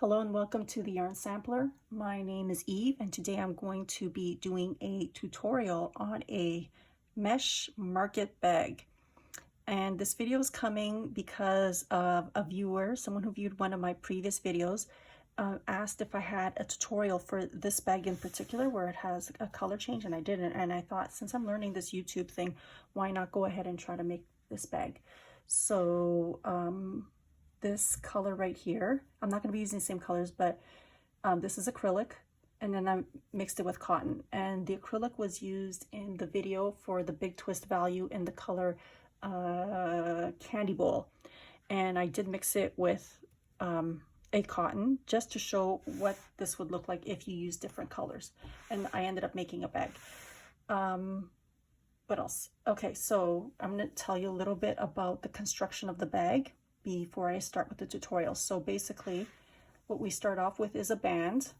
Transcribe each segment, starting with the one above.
Hello and welcome to the Yarn Sampler. My name is Eve and today I'm going to be doing a tutorial on a mesh market bag. And this video is coming because of a viewer, someone who viewed one of my previous videos, asked if I had a tutorial for this bag in particular where it has a color change, and I didn't. And I thought, since I'm learning this YouTube thing, why not go ahead and try to make this bag? So this color right here, I'm not going to be using the same colors, but this is acrylic, and then I mixed it with cotton, and the acrylic was used in the video for the big twist value in the color candy bowl, and I did mix it with a cotton just to show what this would look like if you use different colors, and I ended up making a bag. What else? Okay, so I'm going to tell you a little bit about the construction of the bag before I start with the tutorial. So basically what we start off with is a band,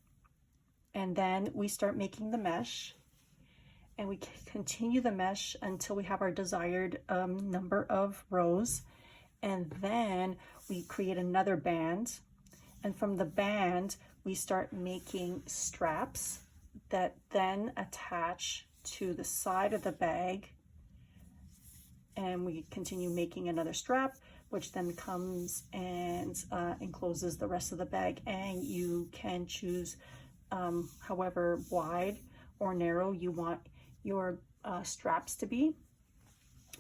and then we start making the mesh, and we continue the mesh until we have our desired number of rows, and then we create another band, and from the band we start making straps that then attach to the side of the bag, and we continue making another strap, which then comes and encloses the rest of the bag. And you can choose however wide or narrow you want your straps to be.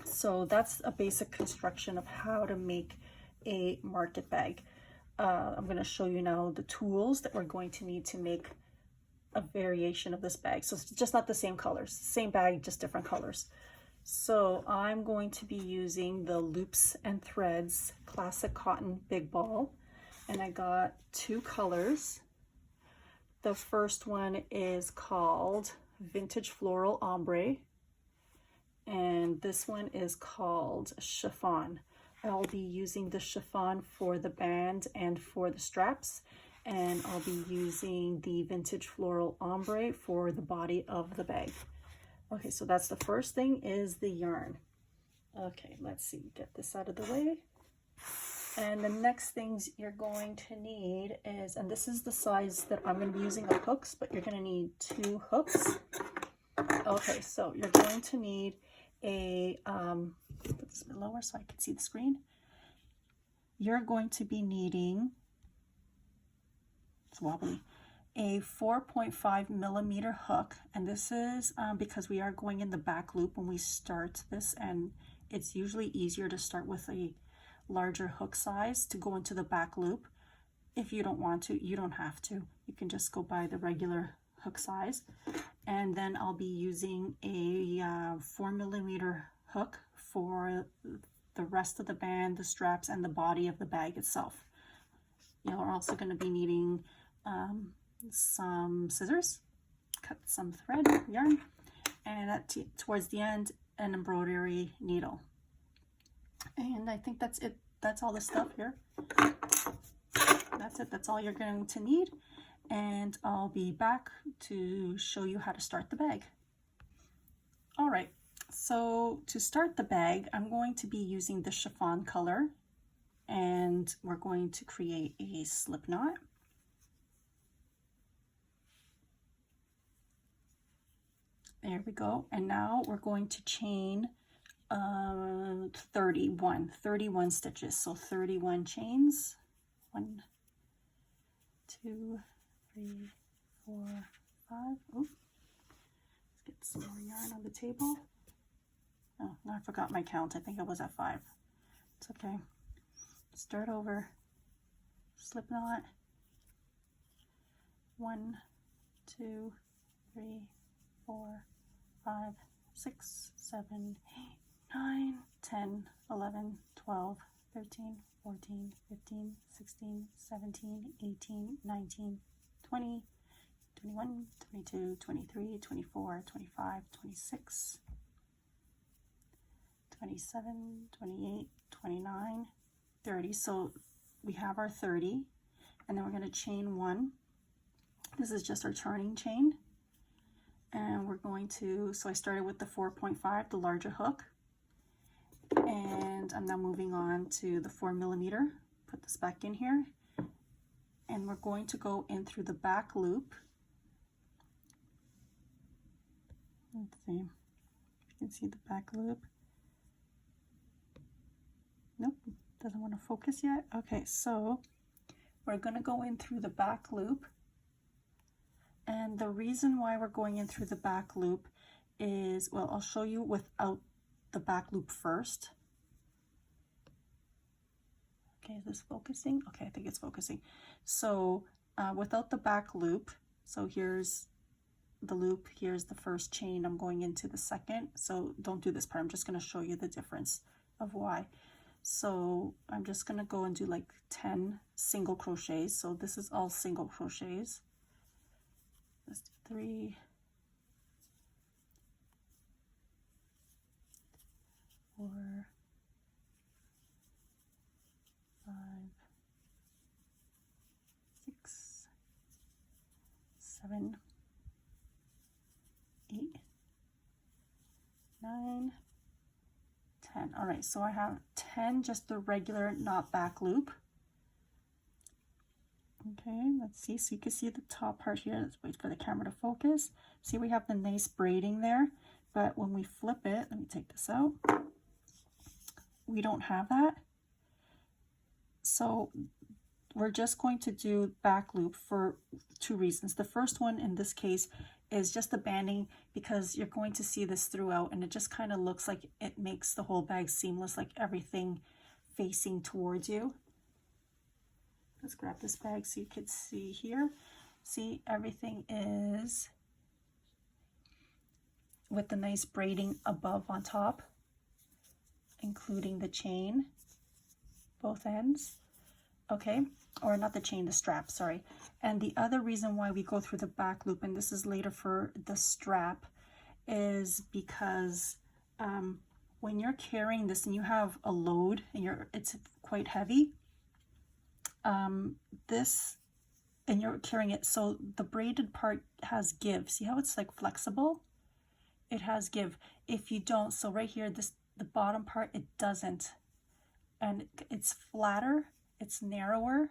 So that's a basic construction of how to make a market bag. I'm going to show you now the tools that we're going to need to make a variation of this bag. So it's just not the same colors, same bag, just different colors. So I'm going to be using the Loops and Threads Classic Cotton Big Ball, and I got two colors. The first one is called Vintage Floral Ombre, and this one is called Chiffon. I'll be using the chiffon for the band and for the straps, and I'll be using the Vintage Floral Ombre for the body of the bag. Okay, so that's the first thing, is the yarn. Okay, let's see, get this out of the way. And the next things you're going to need is, and this is the size that I'm going to be using of hooks, but you're going to need 2 hooks. Okay, so you're going to need a, put this a bit lower so I can see the screen. You're going to be needing, it's wobbly, a 4.5 millimeter hook, and this is because we are going in the back loop when we start this, and it's usually easier to start with a larger hook size to go into the back loop. If you don't want to, you don't have to. You can just go by the regular hook size. And then I'll be using a 4 millimeter hook for the rest of the band, the straps, and the body of the bag itself. You're also going to be needing some scissors, cut some thread, yarn, and towards the end, an embroidery needle. And I think that's it. That's all the stuff here. That's it. That's all you're going to need. And I'll be back to show you how to start the bag. All right. So to start the bag, I'm going to be using the chiffon color, and we're going to create a slip knot. There we go. And now we're going to chain 31 stitches. So 31 chains. 1, 2, 3, 4, 5. Oops. Let's get some more yarn on the table. Oh, no, I forgot my count. I think I was at 5. It's okay. Start over. Slip knot. 1, 2, 3, 4, 5, 6, 7, 8, 9, 10, 11, 12, 13, 14, 15, 16, 17, 18, 19, 20, 21, 22, 23, 24, 25, 26, 27, 28, 29, 30. So we have our 30, and then we're going to chain 1. This is just our turning chain. And we're going to, so I started with the 4.5, the larger hook, and I'm now moving on to the 4 millimeter. Put this back in here, and we're going to go in through the back loop. Let's see, you can see the back loop. Nope, doesn't want to focus yet. Okay, so we're going to go in through the back loop. And the reason why we're going in through the back loop is, well, I'll show you without the back loop first. Okay, is this focusing? Okay, I think it's focusing. So without the back loop, so here's the loop, here's the first chain, I'm going into the second. So don't do this part, I'm just going to show you the difference of why. So I'm just going to go and do like 10 single crochets. So this is all single crochets. Let's do 3, 4, 5, 6, 7, 8, 9, 10. All right, so I have 10 just the regular not back loop. Okay, let's see. So you can see the top part here. Let's wait for the camera to focus. See, we have the nice braiding there, but when we flip it, let me take this out, we don't have that. So we're just going to do back loop for 2 reasons. The first one in this case is just the banding, because you're going to see this throughout and it just kind of looks like it makes the whole bag seamless, like everything facing towards you. Let's grab this bag so you can see here. See, everything is with the nice braiding above on top, including the chain, both ends. Okay, or not the chain, the strap, sorry. And the other reason why we go through the back loop, and this is later for the strap, is because when you're carrying this and you have a load and it's quite heavy, and you're carrying it, so the braided part has give. See how it's like flexible? It has give. If you don't, so right here, the bottom part, it doesn't, and it's flatter, it's narrower.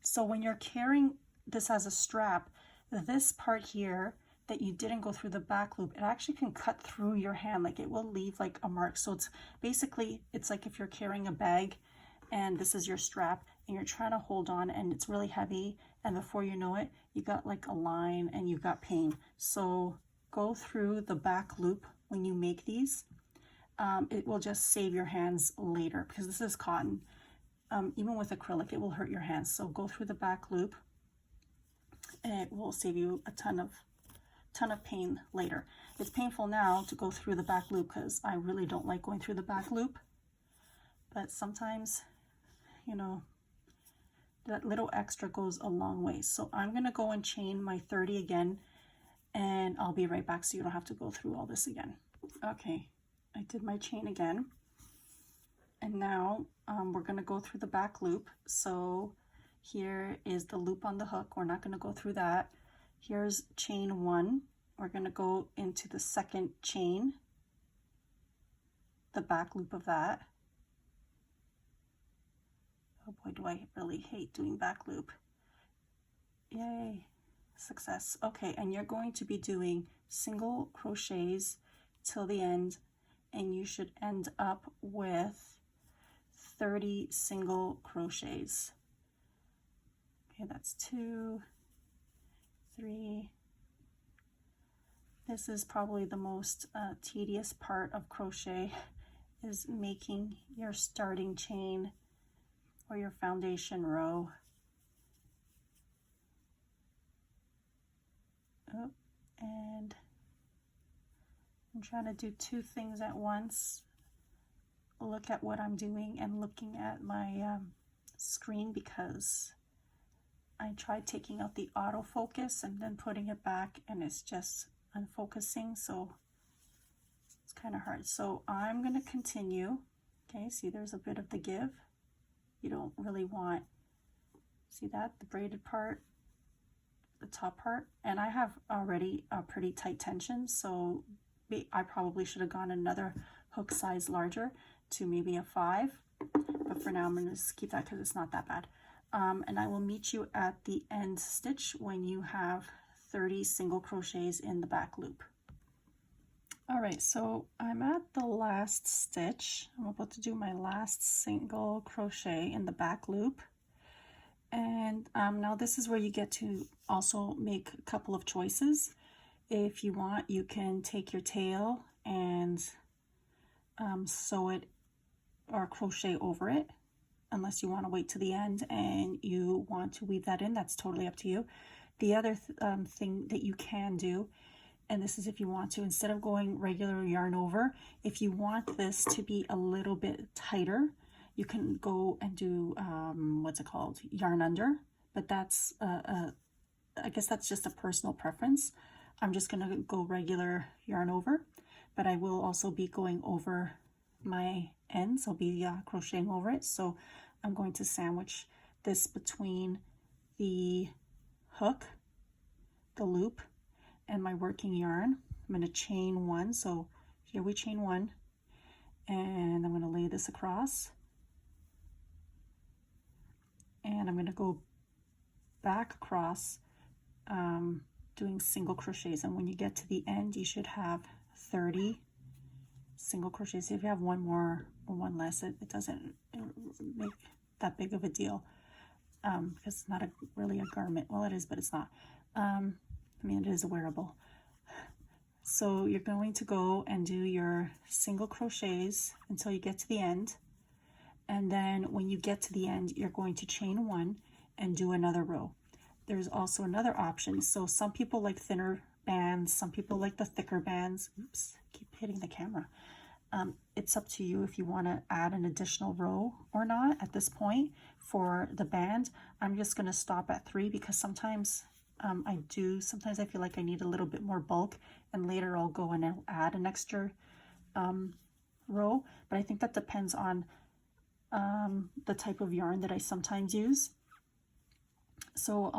So when you're carrying this as a strap, this part here that you didn't go through the back loop, it actually can cut through your hand, like it will leave like a mark. So it's basically, it's like if you're carrying a bag and this is your strap and you're trying to hold on and it's really heavy, and before you know it, you got like a line and you've got pain. So go through the back loop when you make these. It will just save your hands later, because this is cotton. Even with acrylic, it will hurt your hands. So go through the back loop and it will save you a ton of pain later. It's painful now to go through the back loop because I really don't like going through the back loop, but sometimes, you know, that little extra goes a long way. So I'm going to go and chain my 30 again, and I'll be right back so you don't have to go through all this again. Okay, I did my chain again, and now we're going to go through the back loop. So here is the loop on the hook. We're not going to go through that. Here's chain 1. We're going to go into the second chain, the back loop of that. Oh boy, do I really hate doing back loop. Yay, success. Okay, and you're going to be doing single crochets till the end, and you should end up with 30 single crochets. Okay, that's 2, 3. This is probably the most tedious part of crochet, is making your starting chain or your foundation row. Oh, and I'm trying to do 2 things at once. Look at what I'm doing and looking at my screen, because I tried taking out the autofocus and then putting it back and it's just unfocusing, so it's kind of hard. So I'm going to continue. Okay, see there's a bit of the give. You don't really want, see that, the braided part, the top part, and I have already a pretty tight tension, so I probably should have gone another hook size larger to maybe a 5, but for now I'm going to just keep that because it's not that bad. and I will meet you at the end stitch when you have 30 single crochets in the back loop. All right, so I'm at the last stitch. I'm about to do my last single crochet in the back loop. And now this is where you get to also make a couple of choices. If you want, you can take your tail and sew it or crochet over it, unless you want to wait to the end and you want to weave that in. That's totally up to you. The other thing that you can do, and this is if you want to, instead of going regular yarn over, if you want this to be a little bit tighter, you can go and do, what's it called? Yarn under, but that's, I guess that's just a personal preference. I'm just gonna go regular yarn over, but I will also be going over my ends. I'll be crocheting over it. So I'm going to sandwich this between the hook, the loop, and my working yarn. I'm going to chain one. So here we chain one, and I'm going to lay this across, and I'm going to go back across, doing single crochets. And when you get to the end, you should have 30 single crochets. If you have one more or one less, it doesn't make that big of a deal, because it's not really a garment. Well, it is, but it's not. I mean, it is a wearable. So you're going to go and do your single crochets until you get to the end. And then when you get to the end, you're going to chain one and do another row. There's also another option. So some people like thinner bands, some people like the thicker bands. Oops, keep hitting the camera. It's up to you if you want to add an additional row or not at this point for the band. I'm just going to stop at 3 because sometimes sometimes I feel like I need a little bit more bulk, and later I'll go and I'll add an extra row, but I think that depends on the type of yarn that I sometimes use. So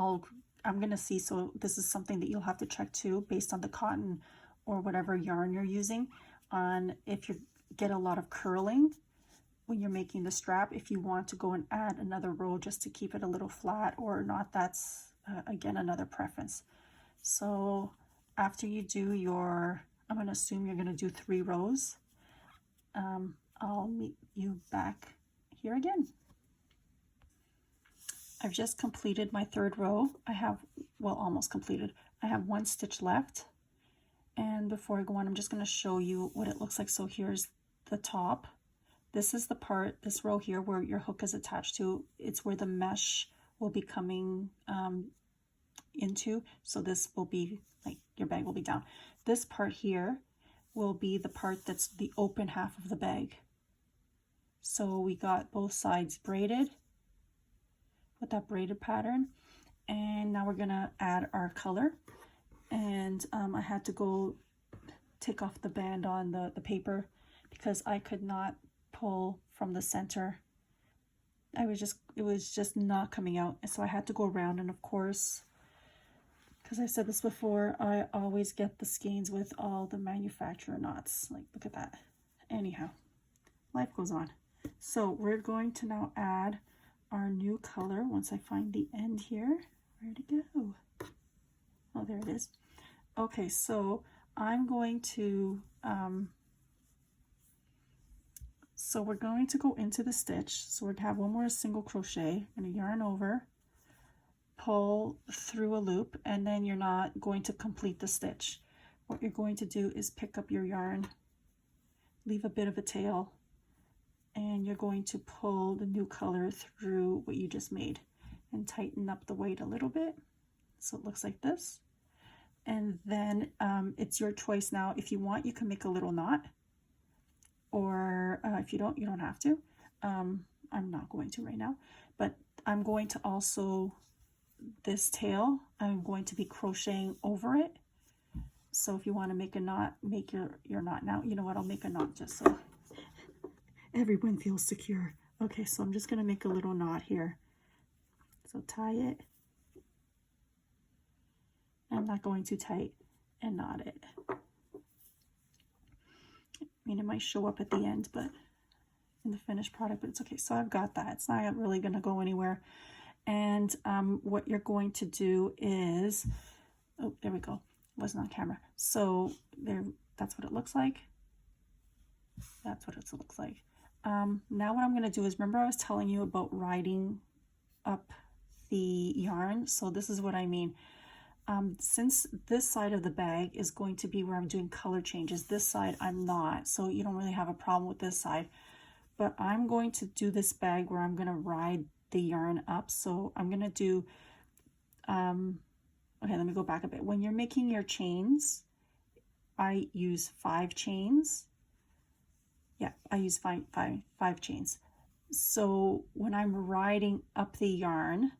I'm gonna see, so this is something that you'll have to check too, based on the cotton or whatever yarn you're using, on if you get a lot of curling when you're making the strap, if you want to go and add another row just to keep it a little flat or not. That's again another preference. So after you do your, I'm going to assume you're going to do 3 rows, I'll meet you back here again. I've just completed my 3rd row. I have, well, almost completed. I have 1 stitch left, and before I go on, I'm just going to show you what it looks like. So here's the top. This is the part, this row here where your hook is attached to. It's where the mesh will be coming into. So this will be like, your bag will be down. This part here will be the part that's the open half of the bag. So we got both sides braided with that braided pattern, and now we're gonna add our color. And I had to go take off the band on the paper because I could not pull from the center. It was just not coming out, so I had to go around. And of course, because I said this before, I always get the skeins with all the manufacturer knots. Like, look at that. Anyhow, life goes on. So we're going to now add our new color once I find the end here. Where'd it go? Oh, there it is. Okay, so I'm going to so we're going to go into the stitch. So we're going to have one more single crochet. I'm going to yarn over, pull through a loop, and then you're not going to complete the stitch. What you're going to do is pick up your yarn, leave a bit of a tail, and you're going to pull the new color through what you just made and tighten up the weight a little bit so it looks like this. And then it's your choice now. If you want, you can make a little knot, or if you don't, you don't have to. I'm not going to right now, but I'm going to also, this tail, I'm going to be crocheting over it. So if you want to make a knot, make your knot. Now, you know what, I'll make a knot just so everyone feels secure. Okay, so I'm just going to make a little knot here. So tie it. I'm not going too tight, and knot it. I mean, it might show up at the end, but in the finished product, but it's okay. So I've got that. It's not really going to go anywhere. And what you're going to do is, oh, there we go. It wasn't on camera. So there, that's what it looks like. That's what it looks like. Now what I'm going to do is, remember I was telling you about riding up the yarn? So this is what I mean. Since this side of the bag is going to be where I'm doing color changes, this side I'm not, so you don't really have a problem with this side. But I'm going to do this bag where I'm going to ride the yarn up. So I'm going to do, okay, let me go back a bit. When you're making your chains, I use 5 chains. Yeah, I use five chains. So when I'm riding up the yarn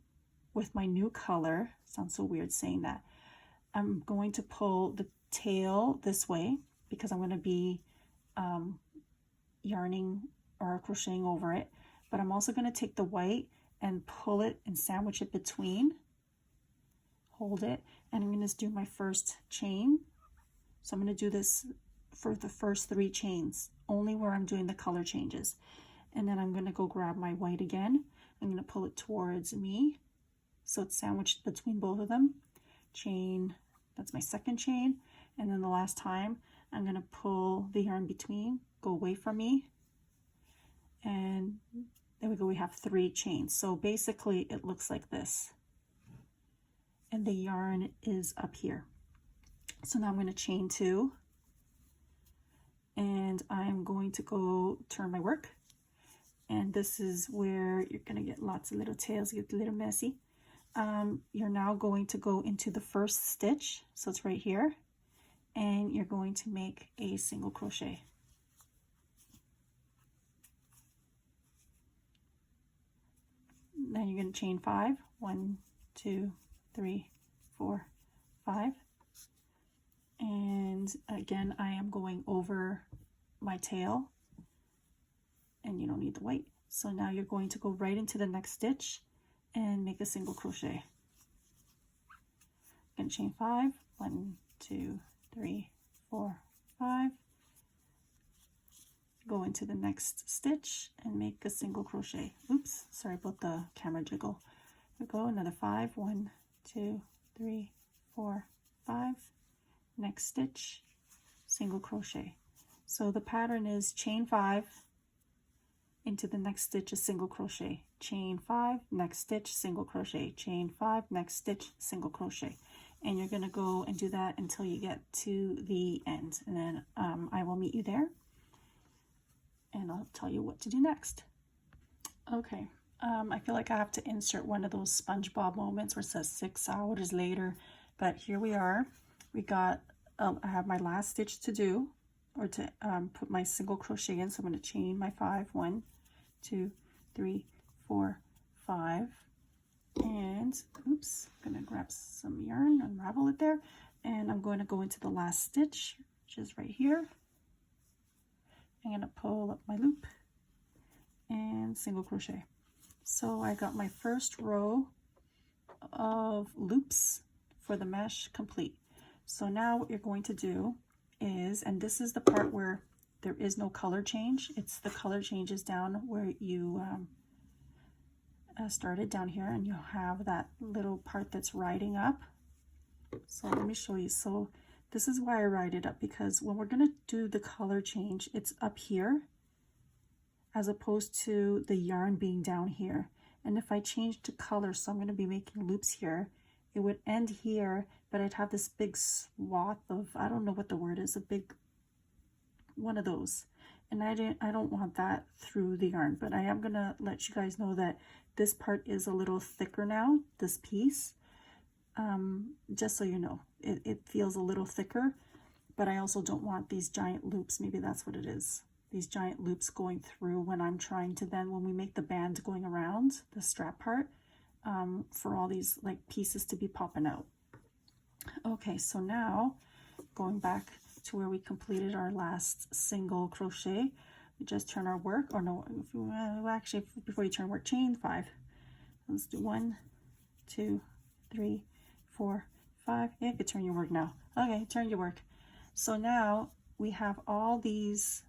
with my new color, sounds so weird saying that, I'm going to pull the tail this way because I'm going to be yarning or crocheting over it, but I'm also going to take the white and pull it and sandwich it between, hold it, and I'm going to do my first chain. So I'm going to do this for the first 3 chains, only where I'm doing the color changes. And then I'm going to go grab my white again. I'm going to pull it towards me, so it's sandwiched between both of them. Chain, that's my second chain. And then the last time, I'm going to pull the yarn between, go away from me. And there we go, we have 3 chains. So basically it looks like this. And the yarn is up here. So now I'm going to chain 2. And I'm going to go turn my work. And this is where you're going to get lots of little tails, get a little messy. You're now going to go into the first stitch, so it's right here, and you're going to make a single crochet. Then you're going to chain 5, 1, 2, 3, 4, 5. And again, I am going over my tail, and you don't need the white. So now you're going to go right into the next stitch and make a single crochet. I'm going to chain 5, 1, 2, 3, 4, 5. Go into the next stitch and make a single crochet. Oops, sorry about the camera jiggle. We go another 5, 1, 2, 3, 4, 5. Next stitch, single crochet. So the pattern is chain 5, into the next stitch a single crochet, chain 5, next stitch, single crochet, chain 5, next stitch, single crochet. And you're going to go and do that until you get to the end, and then I will meet you there and I'll tell you what to do next. Okay, I feel like I have to insert one of those SpongeBob moments where it says 6 hours later, but here we are. We got, I have my last stitch to do, or to put my single crochet in, so I'm going to chain my 5, 1, 2, 3, 4, 5, and oops, I'm going to grab some yarn, unravel it there, and I'm going to go into the last stitch, which is right here. I'm going to pull up my loop and single crochet. So I got my first row of loops for the mesh complete. So now what you're going to do is, and this is the part where there is no color change, it's the color changes down where you started down here, and you'll have that little part that's riding up. So let me show you. So this is why I ride it up, because when we're going to do the color change, it's up here as opposed to the yarn being down here. And if I change to color, so I'm going to be making loops here, it would end here, but I'd have this big swath of, I don't know what the word is, a big one of those. And I don't want that through the yarn, but I am going to let you guys know that this part is a little thicker now, this piece. Just so you know, it feels a little thicker, but I also don't want these giant loops, maybe that's what it is, these giant loops going through when I'm trying to then, when we make the band going around the strap part, for all these like pieces to be popping out. Okay, so now going back to where we completed our last single crochet, we just turn our work, or no, actually before you turn work, chain 5. Let's do 1, 2, 3, 4, 5. Yeah, you can turn your work now. Okay, turn your work. So now we have all these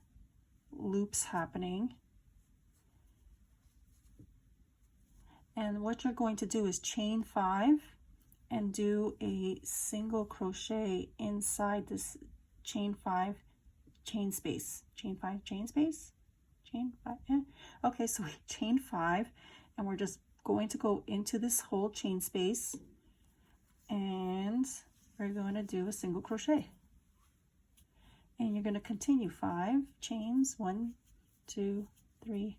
loops happening, And what you're going to do is chain 5 and do a single crochet inside this chain 5 chain space. Chain 5 chain space? Chain 5, yeah. Okay, so we chain 5 and we're just going to go into this whole chain space and we're going to do a single crochet. And you're going to continue 5 chains, 1, 2, 3,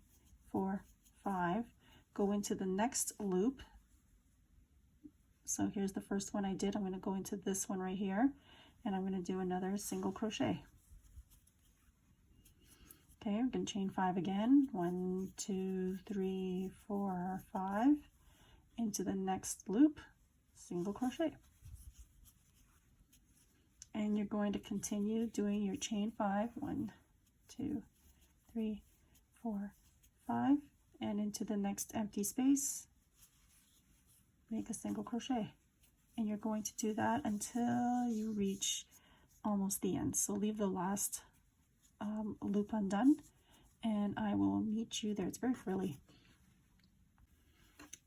4, 5. Go into the next loop. So here's the first one I did. I'm going to go into this one right here and I'm going to do another single crochet. Okay, we're going to chain 5 again. 1, 2, 3, 4, 5. Into the next loop, single crochet. And you're going to continue doing your chain 5. 1, 2, 3, 4, 5. And into the next empty space, make a single crochet. And you're going to do that until you reach almost the end. So leave the last loop undone and I will meet you there. It's very frilly.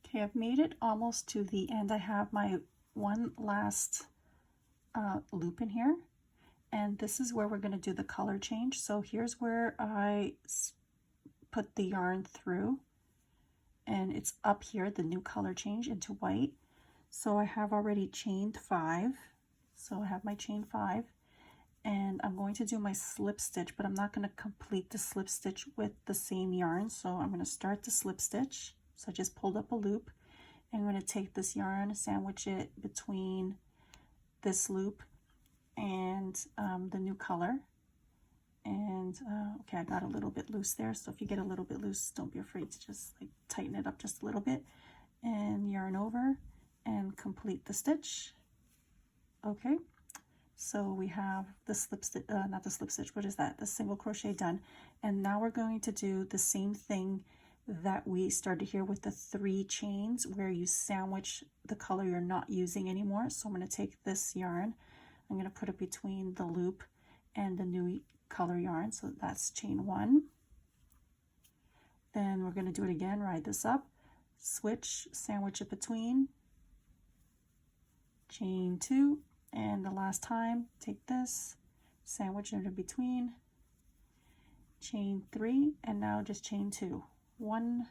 Okay, I've made it almost to the end. I have my one last loop in here and this is where we're going to do the color change. So here's where I put the yarn through and it's up here, the new color change into white. So I have already chained 5. So I have my chain 5. And I'm going to do my slip stitch, but I'm not going to complete the slip stitch with the same yarn. So I'm going to start the slip stitch. So I just pulled up a loop and I'm going to take this yarn, sandwich it between this loop and the new color. And okay, I got a little bit loose there. So if you get a little bit loose, don't be afraid to just like tighten it up just a little bit and yarn over and complete the stitch. Okay. So we have the slip stitch, not the slip stitch, what is that? The single crochet done. And now we're going to do the same thing that we started here with the 3 chains where you sandwich the color you're not using anymore. So I'm going to take this yarn, I'm going to put it between the loop and the new color yarn. So that's chain 1. Then we're going to do it again, ride this up, switch, sandwich it between, chain 2. And the last time, take this, sandwich it in between, chain 3, and now just chain 2. 1,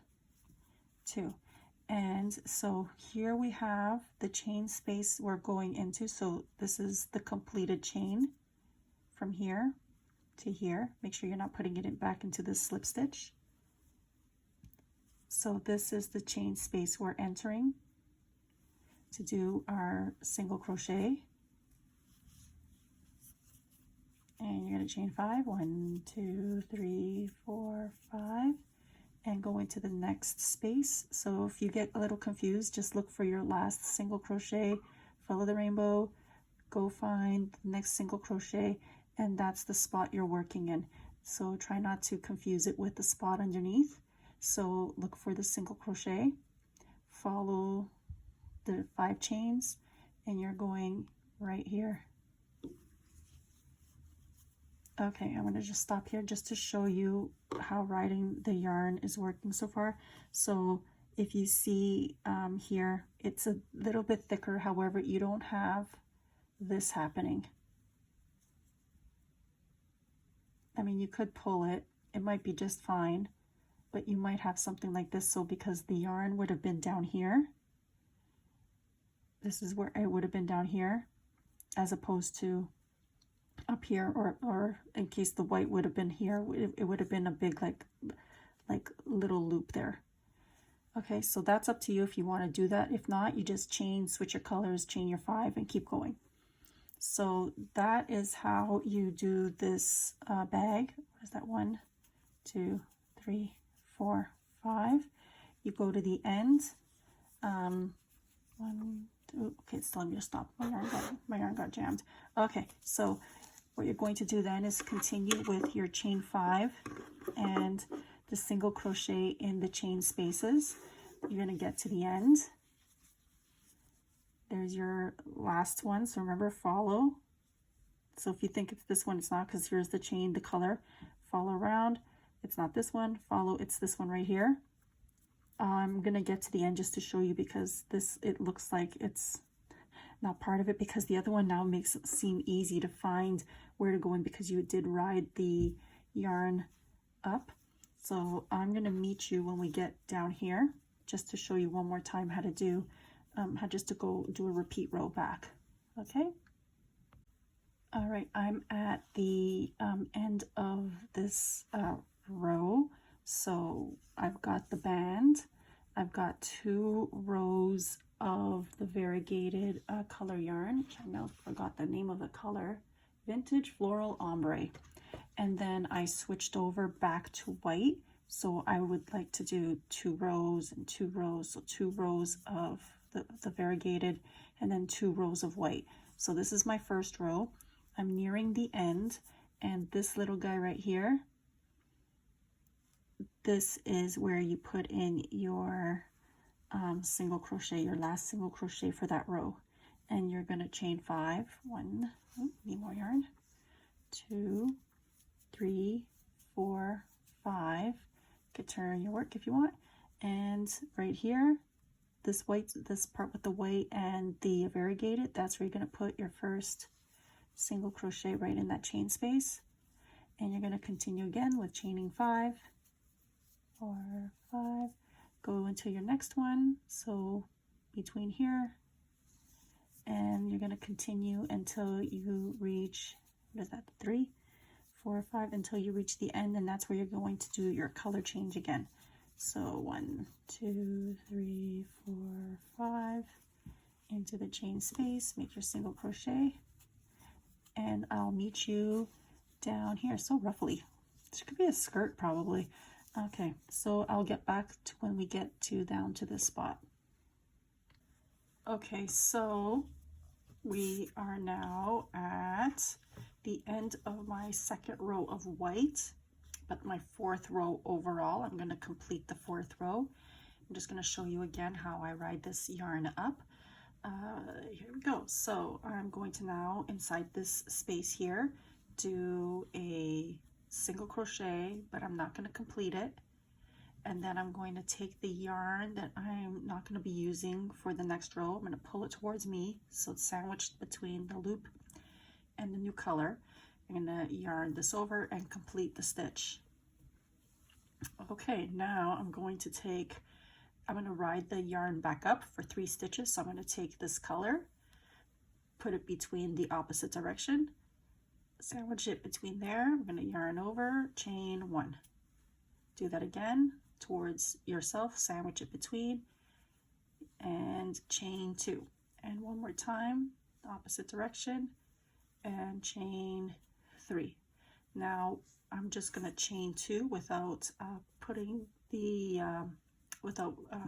2. And so here we have the chain space we're going into. So this is the completed chain from here to here. Make sure you're not putting it back into the slip stitch. So this is the chain space we're entering to do our single crochet. And you're going to chain 5, 1, 2, 3, 4, 5, and go into the next space. So if you get a little confused, just look for your last single crochet, follow the rainbow, go find the next single crochet, and that's the spot you're working in. So try not to confuse it with the spot underneath. So look for the single crochet, follow the 5 chains, and you're going right here. Okay, I'm going to just stop here just to show you how riding the yarn is working so far. So if you see here, it's a little bit thicker. However, you don't have this happening. I mean, you could pull it. It might be just fine, but you might have something like this. So because the yarn would have been down here, this is where it would have been down here, as opposed to up here, or in case the white would have been here, it would have been a big like little loop there. Okay, so that's up to you if you want to do that. If not, you just chain, switch your colors, chain your 5 and keep going. So that is how you do this bag. What is that? 1, 2, 3, 4, 5. You go to the end. 1, 2. Okay, it's telling me to stop. My yarn got jammed. Okay, so what you're going to do then is continue with your chain 5 and the single crochet in the chain spaces. You're going to get to the end. There's your last one. So remember, follow. So if you think it's this one, it's not, because here's the chain, the color. Follow around. It's not this one. Follow. It's this one right here. I'm gonna get to the end just to show you, because this, it looks like it's not part of it, because the other one now makes it seem easy to find where to go in because you did ride the yarn up. So I'm gonna meet you when we get down here, just to show you one more time how to do, how just to go do a repeat row back, okay? All right, I'm at the end of this row. So I've got the band, I've got 2 rows of the variegated color yarn, which I now forgot the name of the color, Vintage Floral Ombre. And then I switched over back to white. So I would like to do 2 rows and 2 rows. So 2 rows of the variegated and then 2 rows of white. So this is my first row. I'm nearing the end, and this little guy right here, this is where you put in your single crochet, your last single crochet for that row. And you're going to chain 5, 1, need more yarn, 2, 3, 4, 5. You could turn your work if you want. And right here, this white, this part with the white and the variegated, that's where you're going to put your first single crochet right in that chain space. And you're going to continue again with chaining 5, 4, 5, go into your next one, so between here, and you're going to continue until you reach, what is that, 3, 4, 5, until you reach the end, and that's where you're going to do your color change again. So 1, 2, 3, 4, 5, into the chain space, make your single crochet, and I'll meet you down here. So roughly, this could be a skirt probably. Okay, so I'll get back to when we get to down to this spot. Okay, so we are now at the end of my second row of white, but my 4th row overall. I'm going to complete the 4th row. I'm just going to show you again how I ride this yarn up. Here we go. So I'm going to now, inside this space here, do a single crochet, but I'm not going to complete it. And then I'm going to take the yarn that I'm not going to be using for the next row. I'm going to pull it towards me, so it's sandwiched between the loop and the new color. I'm going to yarn this over and complete the stitch. Okay, now I'm going to ride the yarn back up for 3 stitches. So I'm going to take this color, put it between the opposite direction, sandwich it between there. I'm going to yarn over, chain 1. Do that again towards yourself, sandwich it between, and chain 2. And one more time, opposite direction, and chain 3. Now I'm just going to chain 2 without putting the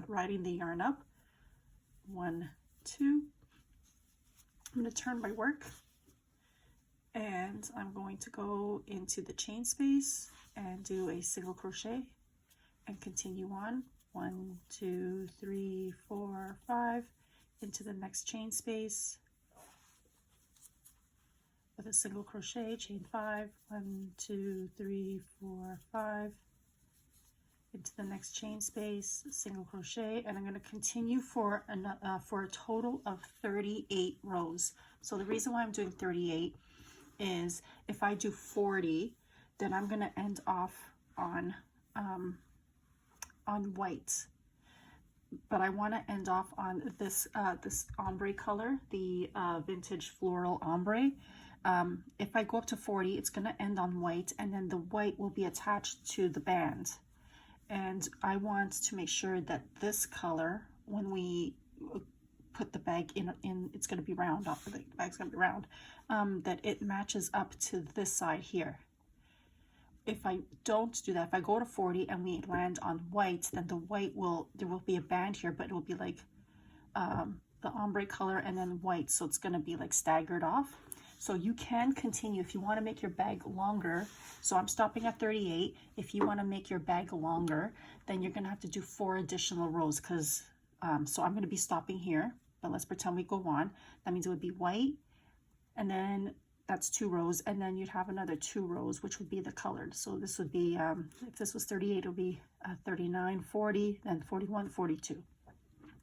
riding the yarn up. 1, 2. I'm going to turn my work, and I'm going to go into the chain space and do a single crochet and continue on. 1, 2, 3, 4, 5 into the next chain space with a single crochet, chain 5, 1, 2, 3, 4, 5 into the next chain space, single crochet, and I'm going to continue for a total of 38 rows. So the reason why I'm doing 38 is if I do 40, then I'm going to end off on white, but I want to end off on this this ombre color, the Vintage Floral Ombre. If I go up to 40, it's going to end on white, and then the white will be attached to the band. And I want to make sure that this color, when we put the bag in it's going to be round, off the bag's going to be round, that it matches up to this side here. If I don't do that, if I go to 40 and we land on white, then the white there will be a band here, but it will be like the ombre color and then white, so it's going to be like staggered off. So you can continue if you want to make your bag longer. So I'm stopping at 38. If you want to make your bag longer, then you're going to have to do 4 additional rows, because so I'm going to be stopping here, but let's pretend we go on. That means it would be white, and then that's 2 rows, and then you'd have another 2 rows, which would be the colored. So this would be, if this was 38, it would be 39, 40, then 41, 42.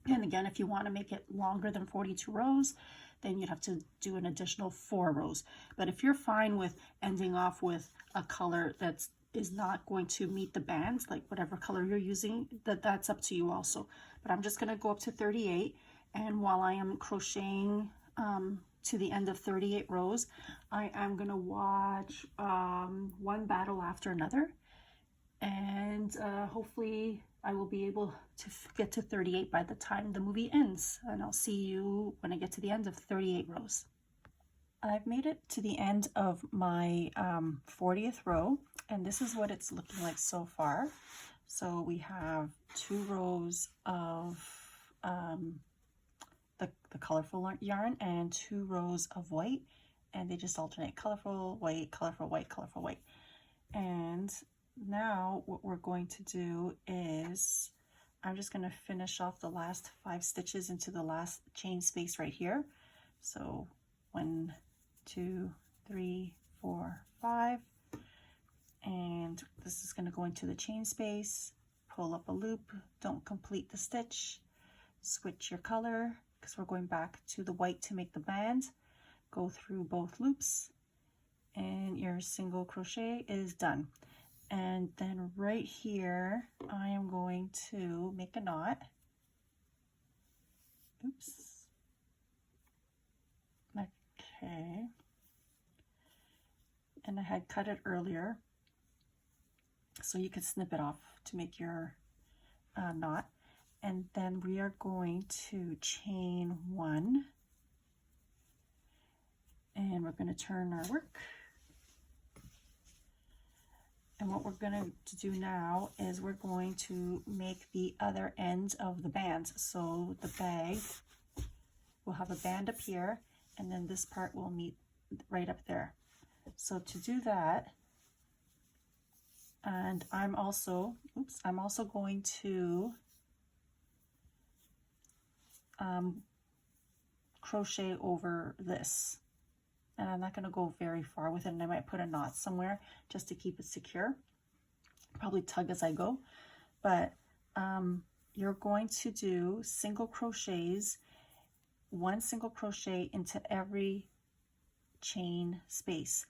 And again, if you want to make it longer than 42 rows, then you'd have to do an additional 4 rows. But if you're fine with ending off with a color that is not going to meet the bands, like whatever color you're using, that's up to you also. But I'm just going to go up to 38, and while I am crocheting to the end of 38 rows, I am going to watch one battle after another, and hopefully I will be able to get to 38 by the time the movie ends, and I'll see you when I get to the end of 38 rows. I've made it to the end of my 40th row, and this is what it's looking like so far. So we have 2 rows of the colorful yarn and 2 rows of white, and they just alternate: colorful white, colorful white, colorful white. And now what we're going to do is I'm just going to finish off the last 5 stitches into the last chain space right here. So 1, 2, 3, 4, 5, and this is going to go into the chain space. Pull up a loop, don't complete the stitch, switch your color because we're going back to the white to make the band. Go through both loops, and your single crochet is done. And then right here I am going to make a knot. Oops. Okay. And I had cut it earlier, so you could snip it off to make your knot. And then we are going to chain 1, and we're going to turn our work. And what we're going to do now is we're going to make the other end of the band. So the bag will have a band up here, and then this part will meet right up there. So to do that, and I'm also going to crochet over this, and I'm not going to go very far with it, and I might put a knot somewhere just to keep it secure, probably tug as I go. But you're going to do single crochets, 1 single crochet into every chain space.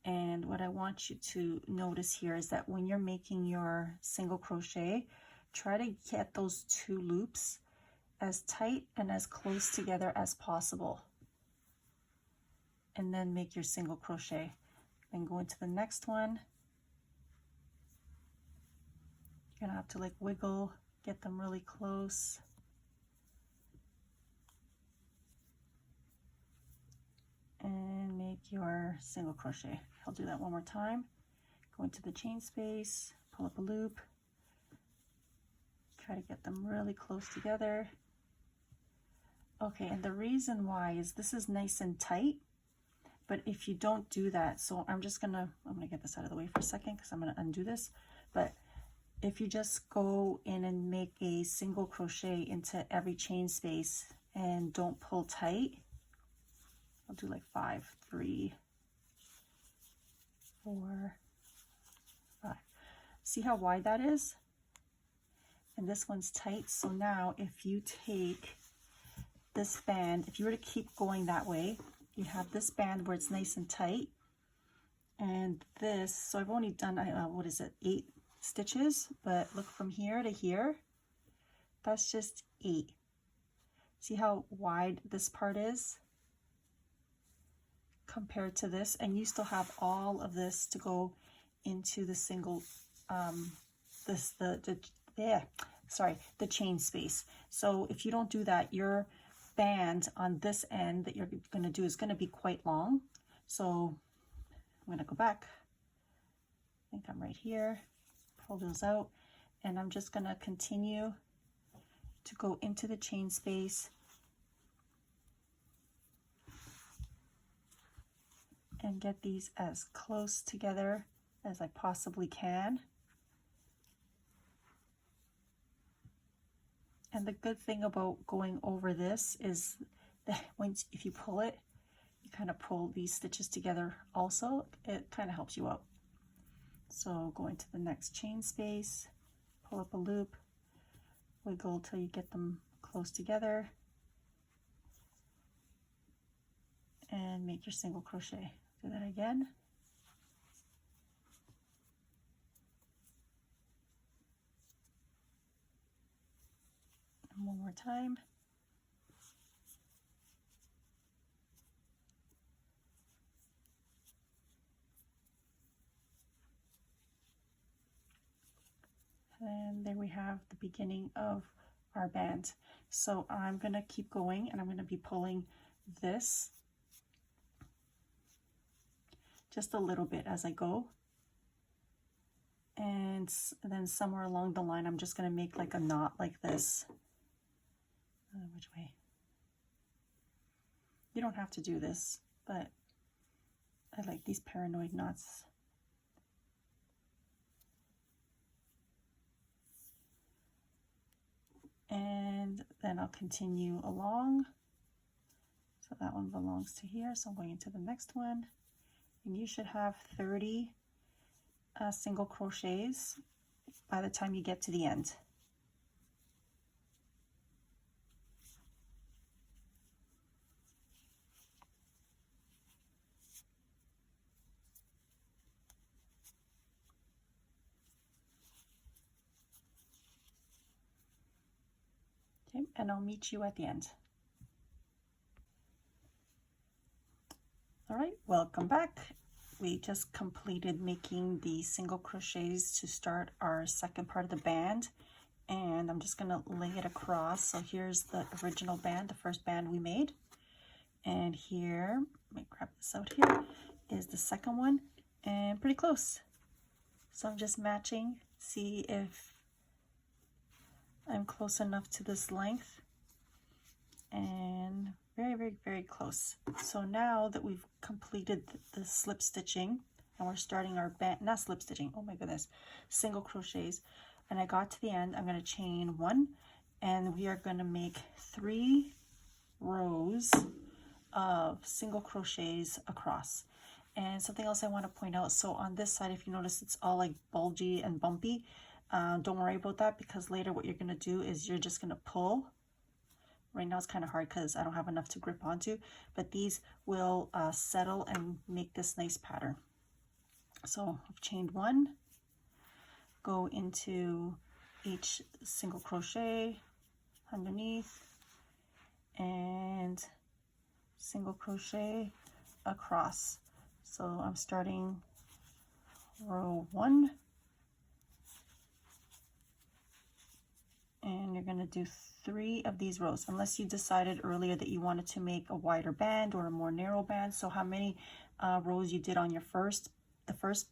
And what I want you to notice here is that when you're making your single crochet, try to get those 2 loops as tight and as close together as possible, and then make your single crochet. Then go into the next one. You're gonna have to like wiggle, get them really close. And make your single crochet. I'll do that one more time. Go into the chain space, pull up a loop, try to get them really close together. Okay, and the reason why is this is nice and tight, but if you don't do that, so I'm gonna get this out of the way for a second because I'm gonna undo this. But if you just go in and make a single crochet into every chain space and don't pull tight, I'll do like 5, 3, 4, 5. See how wide that is? And this one's tight. So now if you take this band, if you were to keep going that way, you have this band where it's nice and tight, and this, so I've only done, what is it, 8 stitches, but look from here to here, that's just 8. See how wide this part is compared to this, and you still have all of this to go into the single, the chain space. So if you don't do that, your band on this end that you're going to do is going to be quite long. So I'm going to go back. I think I'm right here. Pull those out, and I'm just going to continue to go into the chain space and get these as close together as I possibly can. And the good thing about going over this is that if you pull it, you kind of pull these stitches together also, it kind of helps you out. So go into the next chain space, pull up a loop, wiggle till you get them close together, and make your single crochet. Do that again. And one more time. And there we have the beginning of our band. So I'm going to keep going, and I'm going to be pulling this just a little bit as I go. And then somewhere along the line, I'm just going to make like a knot like this. Which way? You don't have to do this, but I like these paranoid knots. And then I'll continue along. So that one belongs to here. So I'm going into the next one. And you should have 30 single crochets by the time you get to the end. Okay, and I'll meet you at the end. All right, welcome back. We just completed making the single crochets to start our second part of the band, and I'm just gonna lay it across. So here's the original band, the first band we made, and here, let me grab this out here, is the second one, and pretty close. So I'm just matching, see if I'm close enough to this length, and very close. So now that we've completed the slip stitching and we're starting our band, not slip stitching, oh my goodness, single crochets, and I got to the end, I'm going to chain one, and we are going to make 3 rows of single crochets across. And something else I want to point out, so on this side, if you notice, it's all like bulgy and bumpy. Don't worry about that, because later what you're going to do is you're just going to pull. Right now it's kind of hard because I don't have enough to grip onto, but these will settle and make this nice pattern. So I've chained one, go into each single crochet underneath, and single crochet across. So I'm starting row 1, and you're going to do 3 of these rows, unless you decided earlier that you wanted to make a wider band or a more narrow band. So how many rows you did on your the first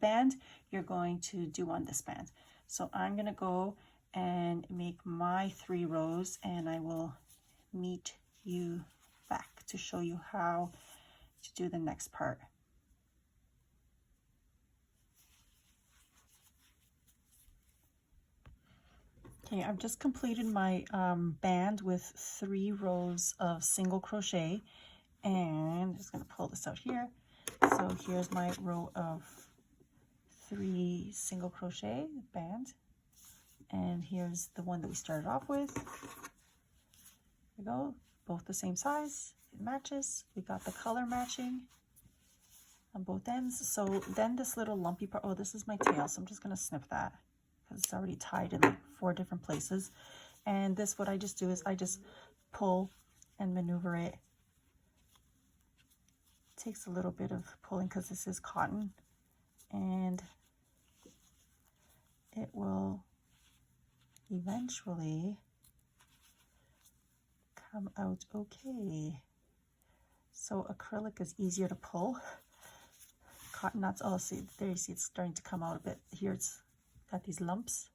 band, you're going to do on this band. So I'm going to go and make my 3 rows, and I will meet you back to show you how to do the next part. Okay, I've just completed my band with 3 rows of single crochet, and I'm just going to pull this out here. So here's my row of 3 single crochet band, and here's the one that we started off with. There we go, both the same size, it matches. We got the color matching on both ends. So then this little lumpy part, oh, this is my tail, so I'm just going to snip that, because it's already tied in like 4 different places. And this, what I just do is I just pull and maneuver it. It takes a little bit of pulling because this is cotton, and it will eventually come out okay. So acrylic is easier to pull. Cotton knots, oh, see, there you see it's starting to come out a bit. Here it's got these lumps.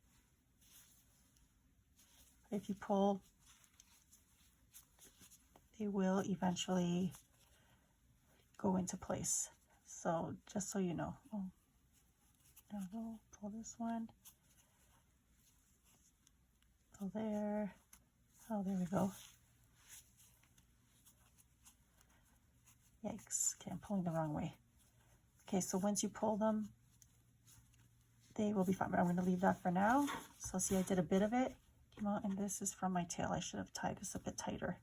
If you pull, they will eventually go into place. So just so you know. Oh, now we'll pull this one. Pull there. Oh, there we go. Yikes. Okay, I'm pulling the wrong way. Okay, so once you pull them, they will be fine, but I'm going to leave that for now. So see, I did a bit of it, came out, and this is from my tail. I should have tied this a bit tighter,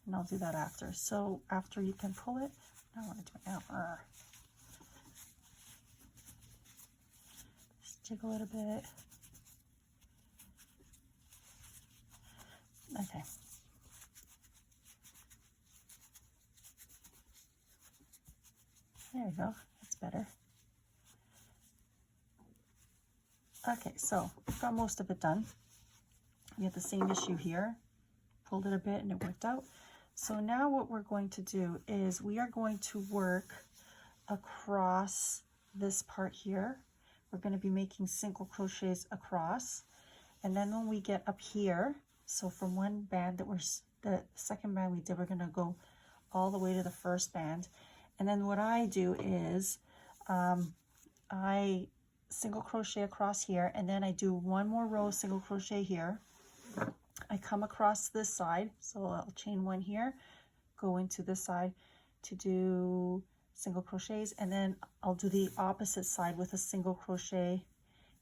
and I'll do that after. So after you can pull it, I want to do it now. Just jiggle it a bit. Okay. There we go. That's better. Okay, so I've got most of it done. We have the same issue here. Pulled it a bit and it worked out. So now what we're going to do is we are going to work across this part here. We're going to be making single crochets across. And then when we get up here, so from one band that the second band we did, we're going to go all the way to the first band. And then what I do is I single crochet across here, and then I do one more row of single crochet here. I come across this side, so I'll chain one here, go into this side to do single crochets, and then I'll do the opposite side with a single crochet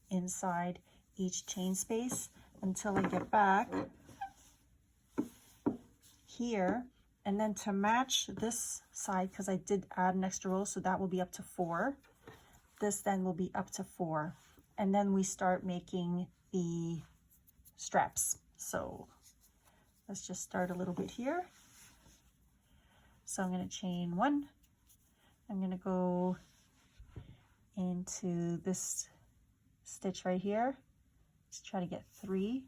inside each chain space until I get back here. And then to match this side, because I did add an extra row, so that will be up to 4. This then will be up to 4. And then we start making the straps. So let's just start a little bit here. So I'm going to chain 1. I'm going to go into this stitch right here. Just try to get 3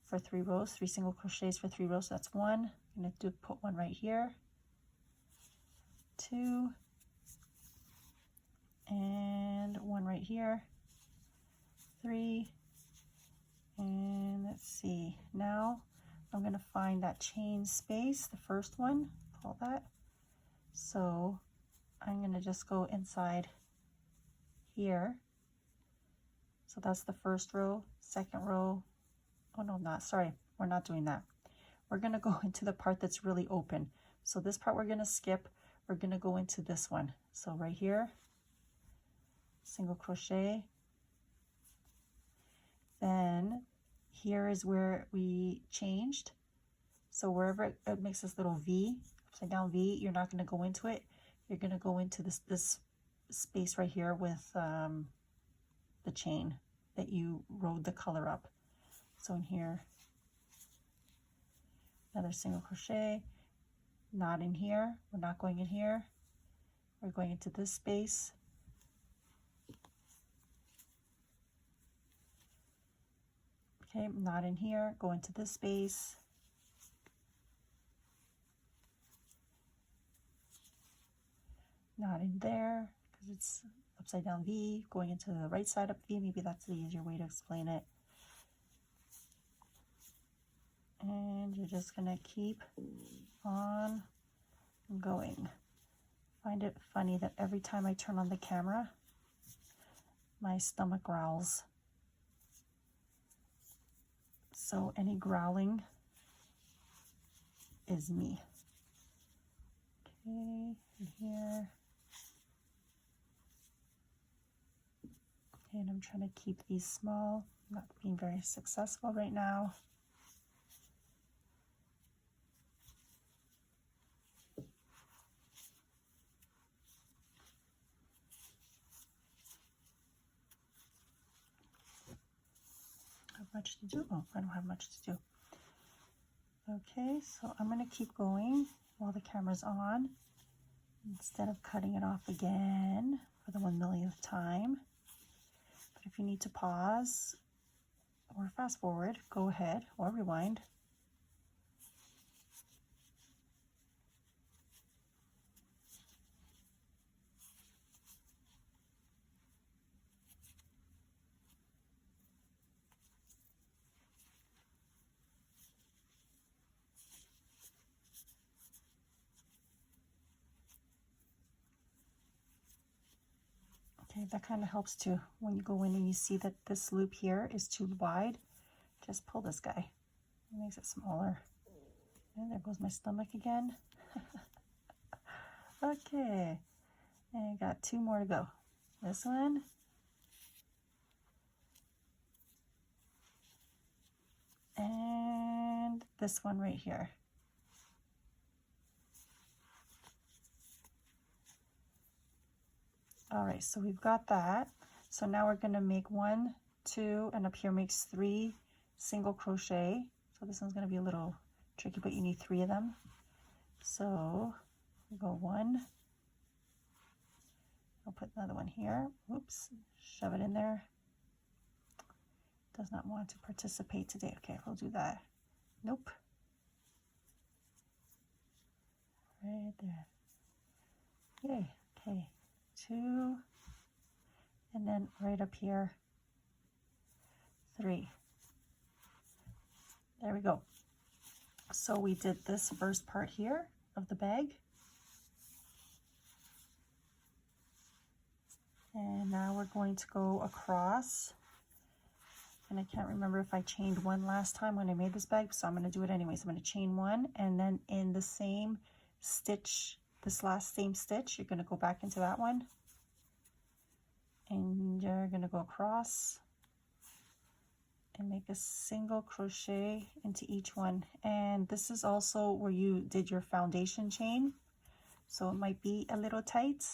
for 3 rows, 3 single crochets for 3 rows. So that's 1. I'm going to put 1 right here, 2, and 1 right here, 3, and let's see, now I'm going to find that chain space, the first one, pull that, so I'm going to just go inside here, so that's the first row, second row, oh no, not, sorry, we're not doing that. We're going to go into the part that's really open. So this part we're going to skip. We're going to go into this one. So right here, single crochet. Then here is where we changed. So wherever it makes this little V, upside down V, you're not going to go into it. You're going to go into this space right here with the chain that you rode the color up. So in here, another single crochet, not in here, we're not going in here, we're going into this space, okay, not in here, go into this space, not in there, because it's upside down V, going into the right side up V, maybe that's the easier way to explain it. And you're just going to keep on going. Find it funny that every time I turn on the camera, my stomach growls. So any growling is me. Okay, in here. Okay, and I'm trying to keep these small. I'm not being very successful right now. Much to do. Oh, I don't have much to do. Okay, so I'm going to keep going while the camera's on instead of cutting it off again for the 1,000,000th time. But if you need to pause or fast forward, go ahead, or rewind. Okay, that kind of helps too. When you go in and you see that this loop here is too wide, just pull this guy. It makes it smaller. And there goes my stomach again. Okay, and got 2 more to go. This one. And this one right here. All right, so we've got that. So now we're gonna make 1, 2, and up here makes 3 single crochet. So this one's gonna be a little tricky, but you need 3 of them. So we go 1. I'll put another one here. Oops, shove it in there. Does not want to participate today. Okay, we'll do that. Nope. Right there. Yay. Okay, 2, and then right up here, 3. There we go. So we did this first part here of the bag. And now we're going to go across. And I can't remember if I chained 1 last time when I made this bag, so I'm going to do it anyway. So I'm going to chain 1, and then in the same stitch, this last same stitch, you're going to go back into that one. And you're going to go across and make a single crochet into each one. And this is also where you did your foundation chain, so it might be a little tight,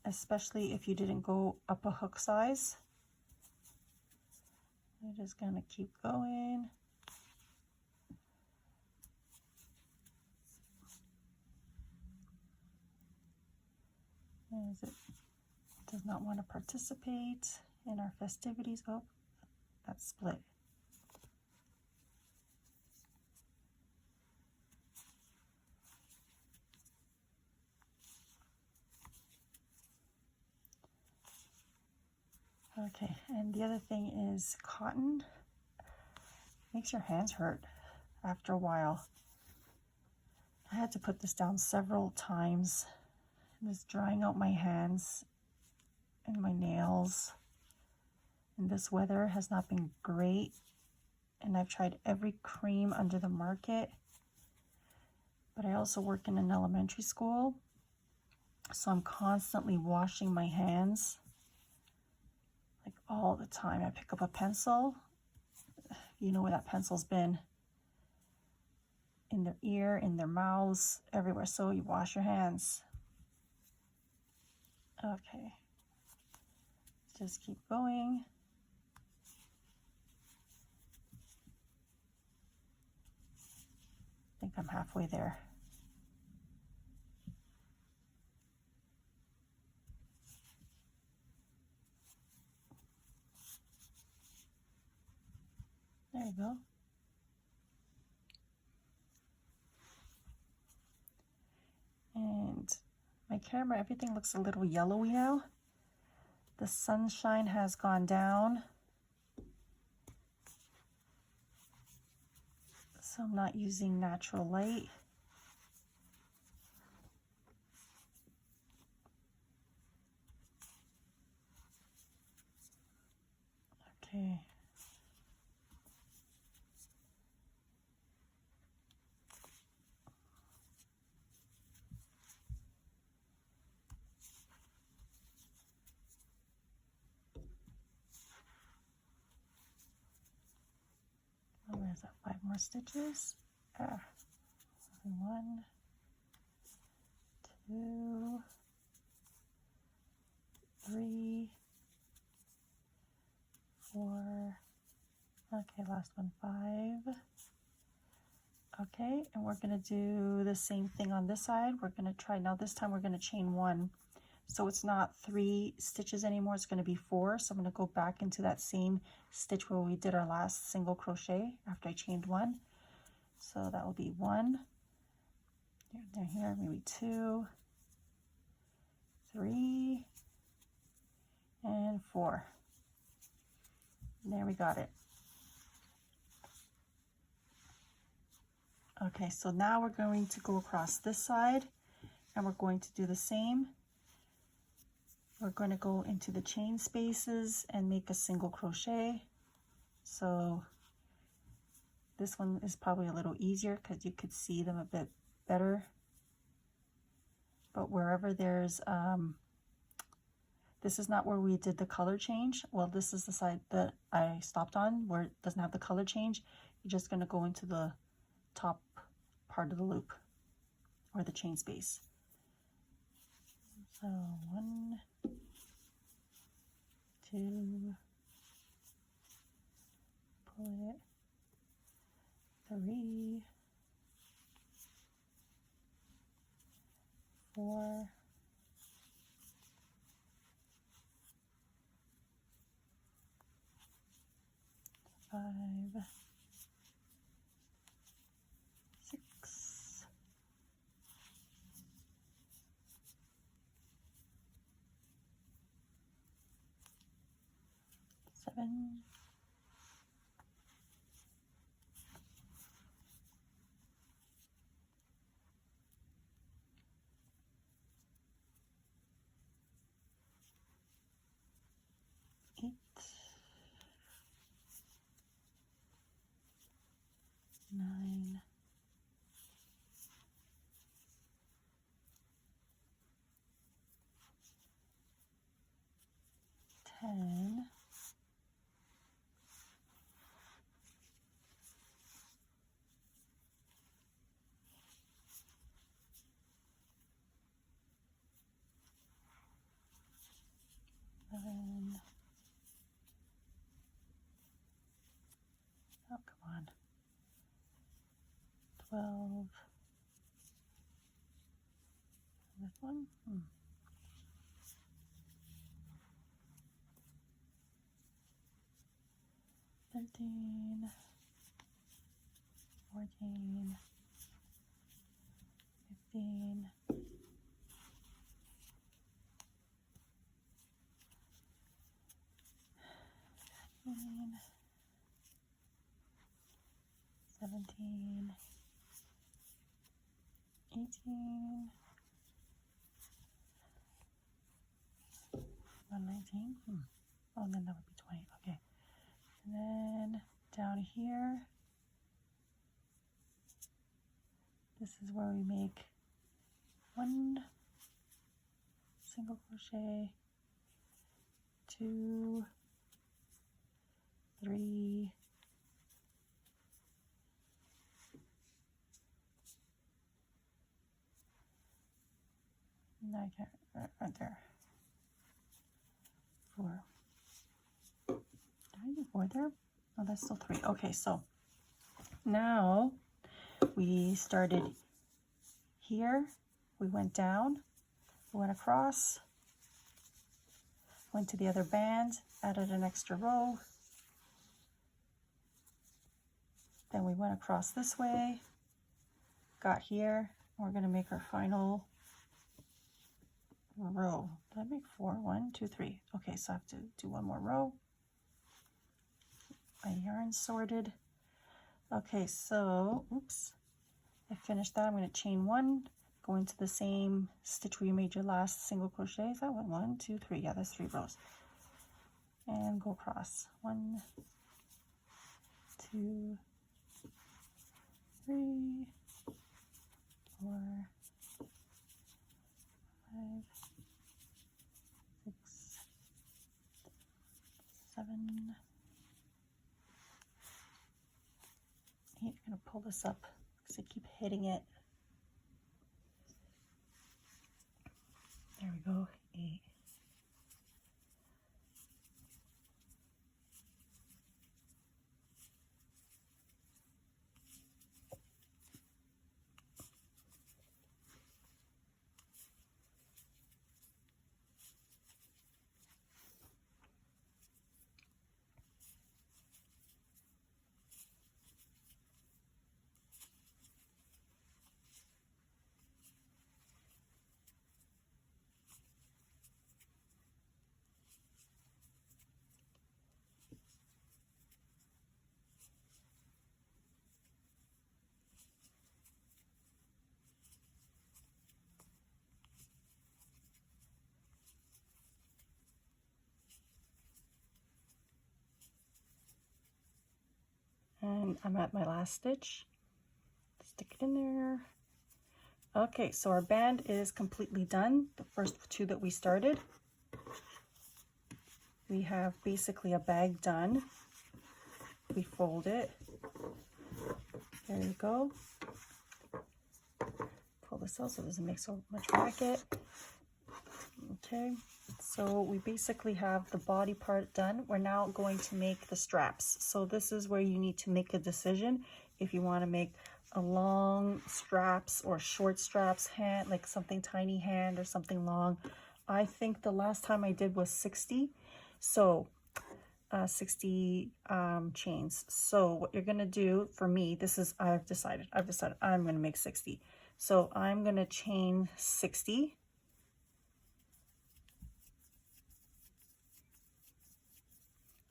especially if you didn't go up a hook size. We're just gonna keep going. As it does not want to participate in our festivities. Oh, that's split. Okay, and the other thing is cotton makes your hands hurt after a while. I had to put this down several times. It's drying out my hands and my nails. And this weather has not been great. And I've tried every cream under the market. But I also work in an elementary school, so I'm constantly washing my hands. Like all the time. I pick up a pencil, you know where that pencil's been, in their ear, in their mouths, everywhere. So you wash your hands. Okay, just keep going. I think I'm halfway there. There you go. And my camera, everything looks a little yellowy now. The sunshine has gone down, so I'm not using natural light. Okay. Oh, where's that? 5 more stitches. 1, 2, 3, 4. Okay, last one, 5. Okay, and we're going to do the same thing on this side. We're going to try, now this time we're going to chain 1. So it's not 3 stitches anymore, it's going to be 4. So I'm going to go back into that same stitch where we did our last single crochet after I chained 1. So that will be 1, here, maybe 2, 3, and 4. And there we got it. Okay, so now we're going to go across this side and we're going to do the same. We're going to go into the chain spaces and make a single crochet. So this one is probably a little easier because you could see them a bit better. but wherever there's, this is not where we did the color change. Well, this is the side that I stopped on where it doesn't have the color change. You're just going to go into the top part of the loop or the chain space. So 1, 2, pull it, 3, 4, 5, 6, 7, 8, 9, 10, 11, oh come on, 12, this one, 13, 14, 15, 16, 17, 18, 19. Oh, then that would be 20. Okay. And then down here, this is where we make 1 single crochet, 2, 3, 9, right there, 4. Did I do 4 there? Oh, that's still 3. Okay, so now we started here, we went down, we went across, went to the other band, added an extra row, then we went across this way, got here, we're going to make our final row. Did I make 4? 1, 2, 3. Okay, so I have to do one more row. My yarn sorted. Okay, so oops, I finished that. I'm going to chain 1, go into the same stitch where you made your last single crochet. Is that one? 1, 2, 3. Yeah, that's 3 rows. And go across. 1, 2, 3, 4, 5, 6, 7, 8. I'm going to pull this up because I keep hitting it. There we go. 8. And I'm at my last stitch. Stick it in there. Okay, so our band is completely done. The first two that we started. We have basically a bag done. We fold it. There you go. Pull this out so it doesn't make so much racket. Okay, so we basically have the body part done. We're now going to make the straps. So this is where you need to make a decision if you want to make a long straps or short straps hand, like something tiny hand or something long. I think the last time I did was 60. So 60 chains. So what you're going to do for me, this is, I've decided I'm going to make 60. So I'm going to chain 60.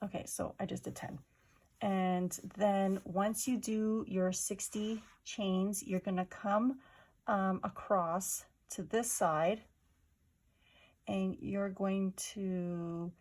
Okay, so I just did 10. And then once you do your 60 chains, you're going to come across to this side, and you're going to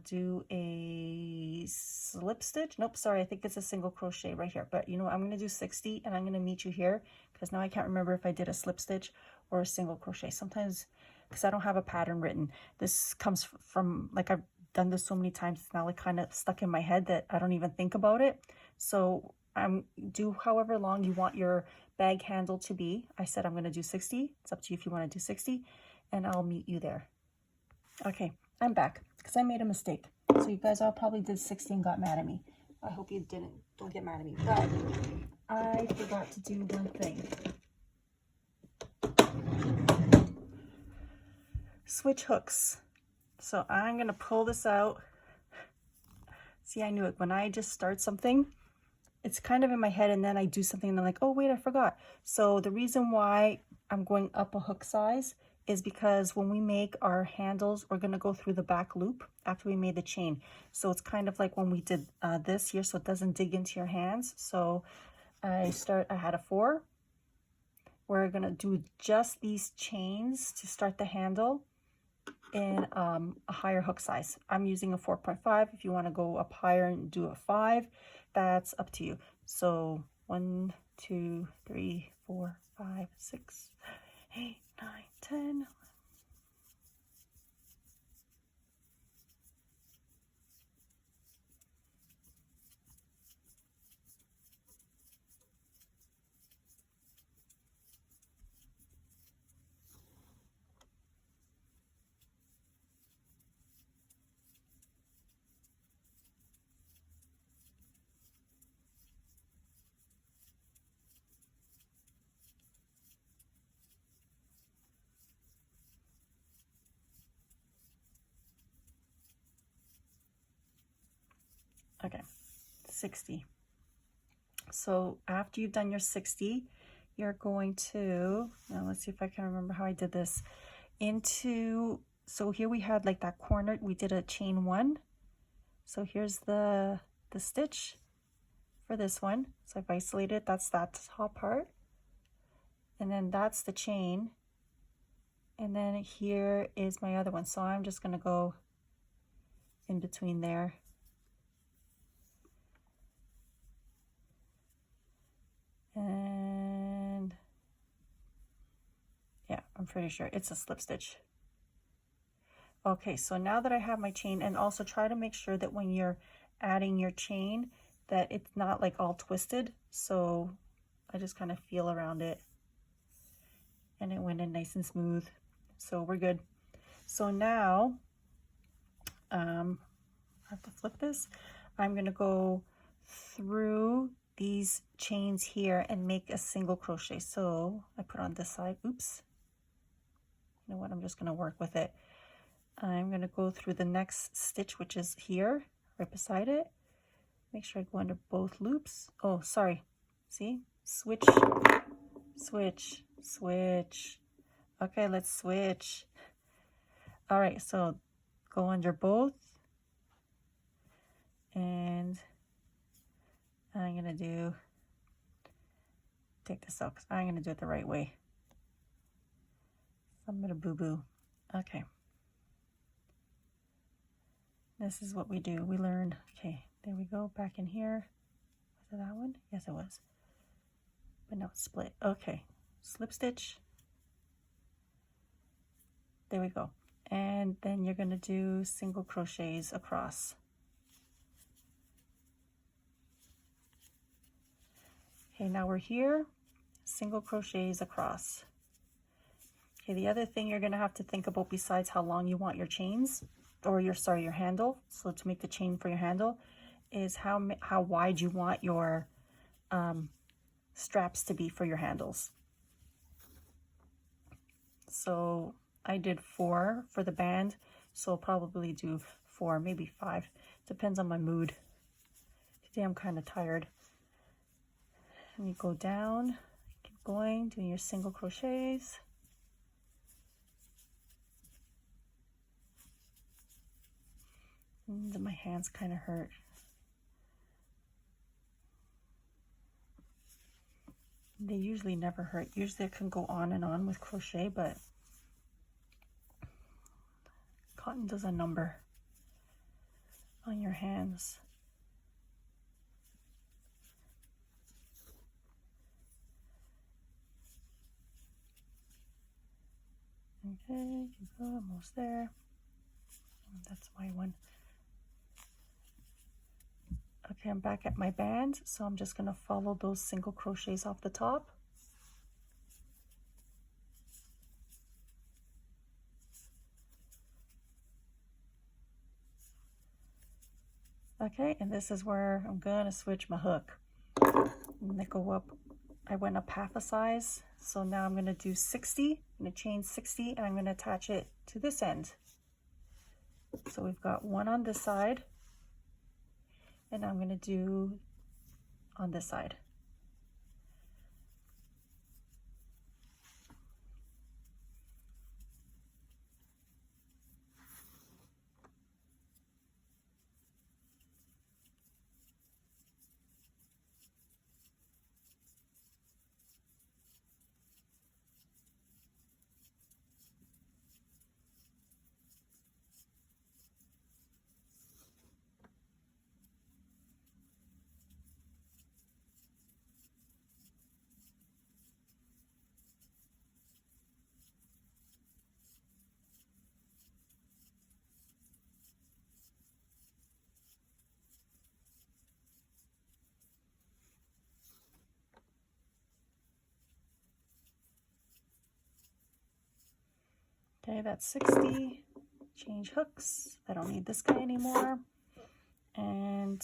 do a slip stitch. Nope, sorry, I think it's a single crochet right here. But you know what, I'm going to do 60 and I'm going to meet you here, because now I can't remember if I did a slip stitch or a single crochet. Sometimes, because I don't have a pattern written. This comes from, like, I've done this so many times, it's now like kind of stuck in my head that I don't even think about it. So do however long you want your bag handle to be. I said I'm going to do 60. It's up to you if you want to do 60, and I'll meet you there. Okay, I'm back because I made a mistake. So you guys all probably did 60 and got mad at me. I hope you didn't. Don't get mad at me. But I forgot to do one thing. Switch hooks. So I'm going to pull this out. See, I knew it. When I just start something, it's kind of in my head, and then I do something and I'm like, oh, wait, I forgot. So the reason why I'm going up a hook size is because when we make our handles, we're going to go through the back loop after we made the chain. So it's kind of like when we did this here, so it doesn't dig into your hands. So I had a 4. We're going to do just these chains to start the handle in a higher hook size. I'm using a 4.5. If you want to go up higher and do a 5, that's up to you. So 1, 2, 3, 4, 5, 6, 8, 9, 10. Okay, 60. So after you've done your 60, you're going to, now let's see if I can remember how I did this, so here we had like that corner, we did a chain 1. So here's the stitch for this one. So I've isolated, that's that top part. And then that's the chain. And then here is my other one. So I'm just going to go in between there. And yeah, I'm pretty sure it's a slip stitch. Okay, so now that I have my chain, and also try to make sure that when you're adding your chain that it's not like all twisted. So I just kind of feel around it and it went in nice and smooth. So we're good. So now I have to flip this. I'm going to go through these chains here and make a single crochet. So I put on this side, oops, you know what, I'm just going to work with it. I'm going to go through the next stitch, which is here right beside it. Make sure I go under both loops. Oh, sorry, see, switch, switch, switch. Okay, let's switch. All right, so go under both, and I'm gonna take this out because I'm gonna do it the right way. I'm gonna boo-boo. Okay. This is what we do. We learned. Okay, there we go. Back in here. Was it that one? Yes, it was. But now it's split. Okay. Slip stitch. there we go. And then you're going to do single crochets across. Okay, now we're here, single crochets across. Okay, the other thing you're going to have to think about, besides how long you want your chains, or your handle, so to make the chain for your handle, is how wide you want your straps to be for your handles. So I did 4 for the band, so I'll probably do 4, maybe 5. Depends on my mood. Today I'm kind of tired. And you go down, keep going, doing your single crochets. And my hands kind of hurt. They usually never hurt. Usually I can go on and on with crochet, but cotton does a number on your hands. Okay, almost there. That's my one. Okay, I'm back at my band, so I'm just going to follow those single crochets off the top. Okay, and this is where I'm going to switch my hook. I'm going to go up. I went up half a size, so now I'm going to do 60. I'm going to chain 60, and I'm going to attach it to this end. So we've got one on this side, and I'm going to do on this side. Okay, that's 60. Change hooks. I don't need this guy anymore. And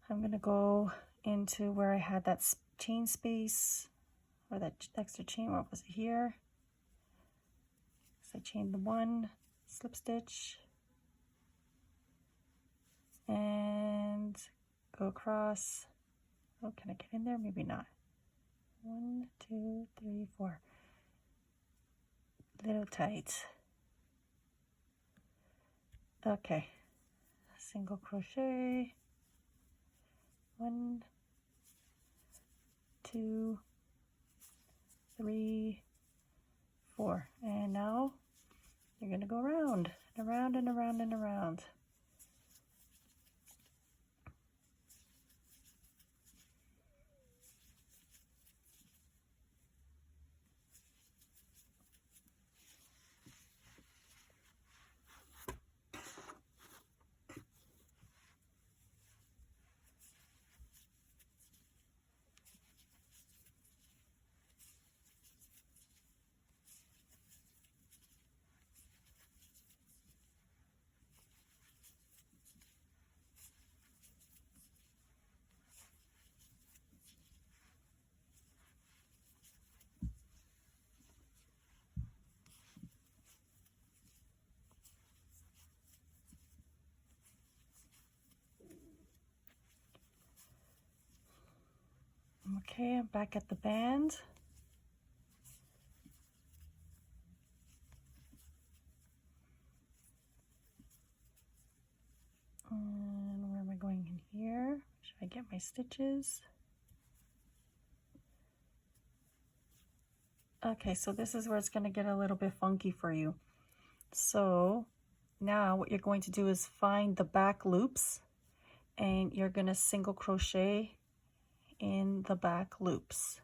I'm going to go into where I had that chain space, or that extra chain. What was it here? So I chained the 1, slip stitch, and go across. Oh, can I get in there? Maybe not. 1, 2, 3, 4. Little tight. Okay, single crochet, 1, 2, 3, 4, and now you're going to go around and around and around and around. Okay, I'm back at the band. And where am I going in here? Should I get my stitches? Okay, so this is where it's going to get a little bit funky for you. So now what you're going to do is find the back loops, and you're going to single crochet in the back loops.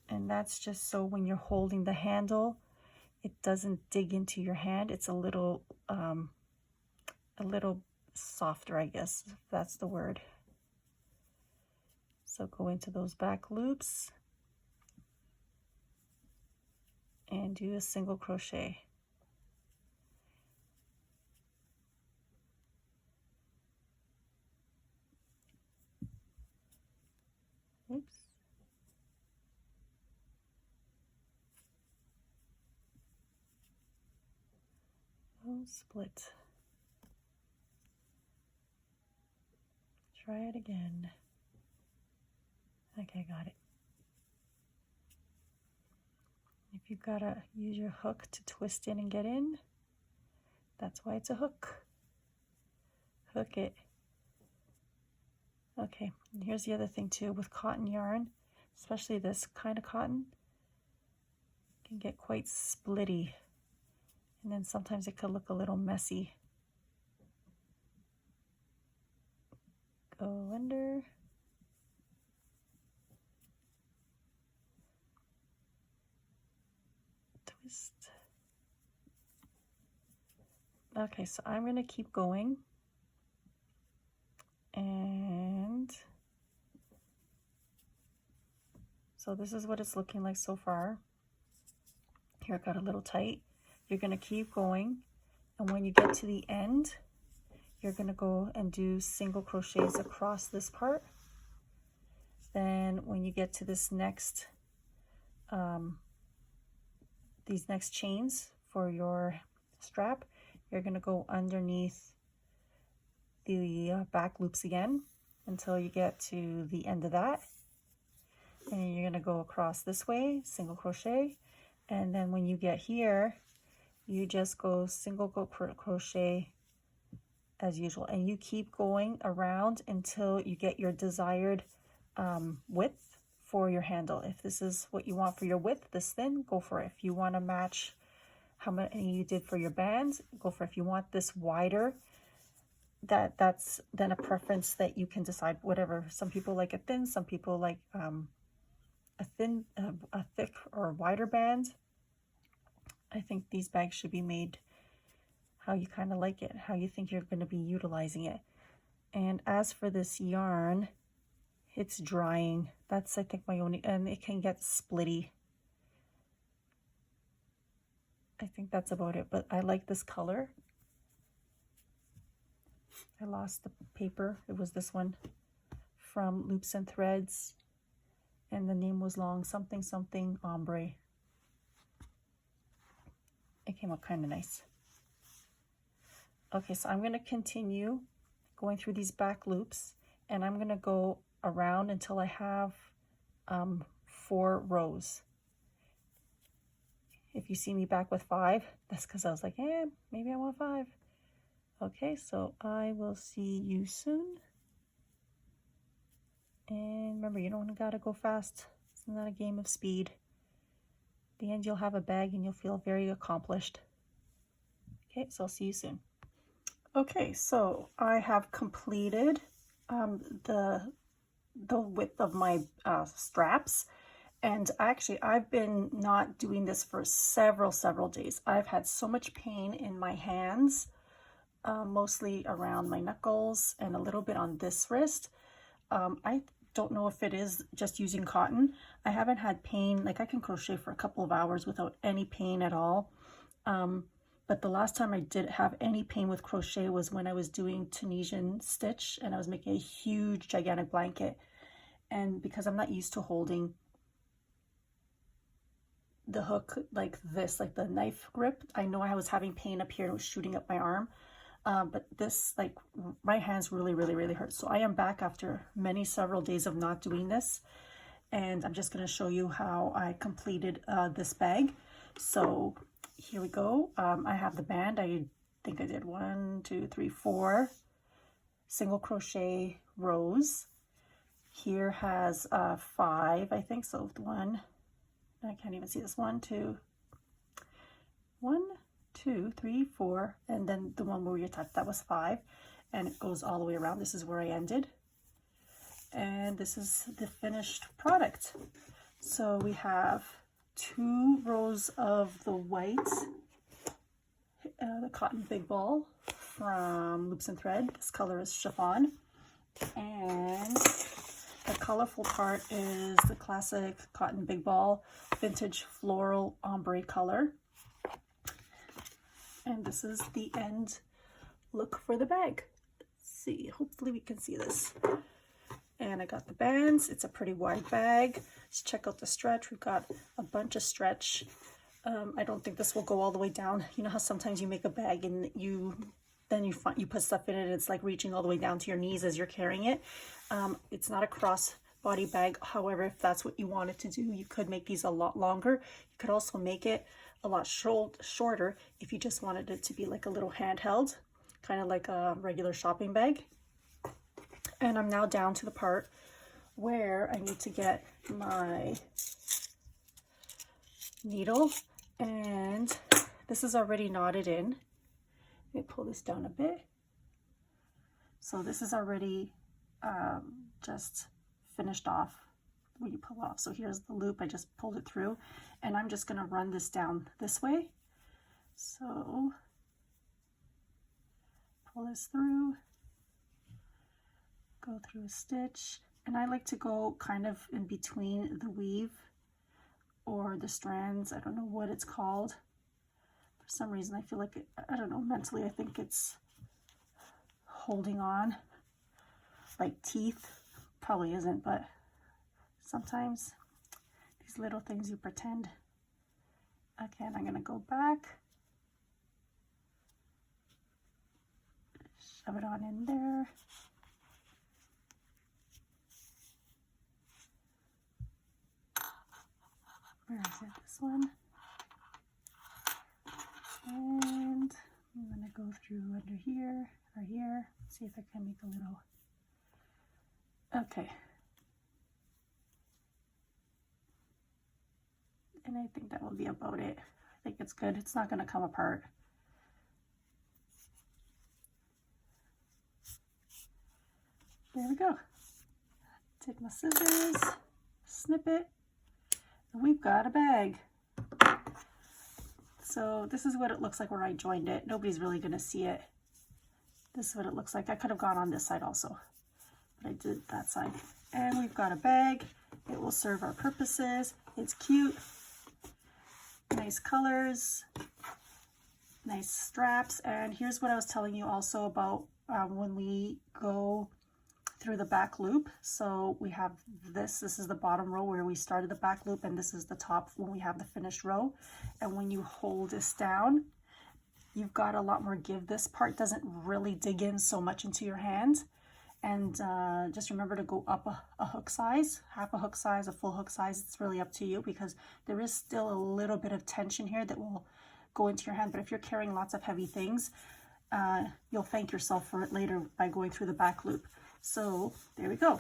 And that's just so when you're holding the handle, it doesn't dig into your hand. It's a little softer, I guess, if that's the word. So go into those back loops and do a single crochet. Oops. Oh, split. Try it again. Okay, got it. If you've got to use your hook to twist in and get in, that's why it's a hook. Hook it. Okay, and here's the other thing too with cotton yarn, especially this kind of cotton, it can get quite splitty, and then sometimes it could look a little messy. Go under. Twist. Okay, so I'm going to keep going. And so this is what it's looking like so far. Here it got a little tight. You're going to keep going, and when you get to the end, you're going to go and do single crochets across this part. Then when you get to this next these next chains for your strap, you're going to go underneath the back loops again until you get to the end of that, and you're going to go across this way, single crochet, and then when you get here, you just go single crochet as usual, and you keep going around until you get your desired width for your handle. If this is what you want for your width, this thin, go for it. If you want to match how many you did for your bands, go for it. If you want this wider, that's then a preference that you can decide. Whatever, some people like it thin, some people like a thick or wider band. I think these bags should be made how you kind of like it, how you think you're going to be utilizing it. And as for this yarn, it's drying. That's, I think, my only, and it can get splitty. I think that's about it, but I like this color. I lost the paper. It was this one from Loops and Threads, and the name was long, something something Ombre. It came out kind of nice. Okay, so I'm going to continue going through these back loops, and I'm going to go around until I have 4 rows. If you see me back with 5, that's because I was like, maybe I want 5. Okay, so I will see you soon. And remember, you don't gotta go fast. It's not a game of speed. At the end, you'll have a bag and you'll feel very accomplished. Okay, so I'll see you soon. Okay, so I have completed the width of my straps. And actually, I've been not doing this for several days. I've had so much pain in my hands, mostly around my knuckles and a little bit on this wrist. I don't know if it is just using cotton. I haven't had pain. Like, I can crochet for a couple of hours without any pain at all. But the last time I did have any pain with crochet was when I was doing Tunisian stitch and I was making a huge, gigantic blanket. And because I'm not used to holding the hook like this, like the knife grip, I know I was having pain up here and it was shooting up my arm. But this, like, my hands really hurt. So I am back after several days of not doing this. And I'm just going to show you how I completed this bag. So here we go. I have the band. I think I did 1, 2, 3, 4 single crochet rows. Here has 5, I think. So 1, I can't even see this, 1, 2, 3, 4, and then the one where you touched, that was 5, and it goes all the way around. This is where I ended, and this is the finished product. So we have 2 rows of the white, the cotton big ball from Loops and Thread. This color is Chiffon. And the colorful part is the classic cotton big ball vintage floral ombre color. And this is the end look for the bag. Let's see, hopefully we can see this. And I got the bands. It's a pretty wide bag. Let's check out the stretch. We've got a bunch of stretch. I don't think this will go all the way down. You know how sometimes you make a bag and you put stuff in it and it's like reaching all the way down to your knees as you're carrying it. It's not a cross body bag. However, if that's what you wanted to do, you could make these a lot longer. You could also make it a lot shorter if you just wanted it to be like a little handheld, kind of like a regular shopping bag. And I'm now down to the part where I need to get my needle, and this is already knotted in. Let me pull this down a bit. So this is already just finished off when you pull off. So here's the loop. I just pulled it through, and I'm just going to run this down this way. So pull this through, go through a stitch, and I like to go kind of in between the weave or the strands. I don't know what it's called. For some reason I feel like I don't know, mentally I think it's holding on like teeth. Probably isn't, but sometimes these little things you pretend. Okay, and I'm gonna go back, shove it on in there. Where is it? This one. And I'm gonna go through under here or here. See if I can make a little. Okay. And I think that will be about it. I think it's good. It's not gonna come apart. There we go. Take my scissors, snip it, and we've got a bag. So this is what it looks like where I joined it. Nobody's really gonna see it. This is what it looks like. I could have gone on this side also, but I did that side. And we've got a bag. It will serve our purposes. It's cute. Nice colors. Nice straps. And here's what I was telling you also about when we go through the back loop. So we have this is the bottom row where we started the back loop, and this is the top when we have the finished row. And when you hold this down, you've got a lot more give. This part doesn't really dig in so much into your hand. And just remember to go up a hook size, half a hook size, a full hook size. It's really up to you because there is still a little bit of tension here that will go into your hand. But if you're carrying lots of heavy things, you'll thank yourself for it later by going through the back loop. So there we go.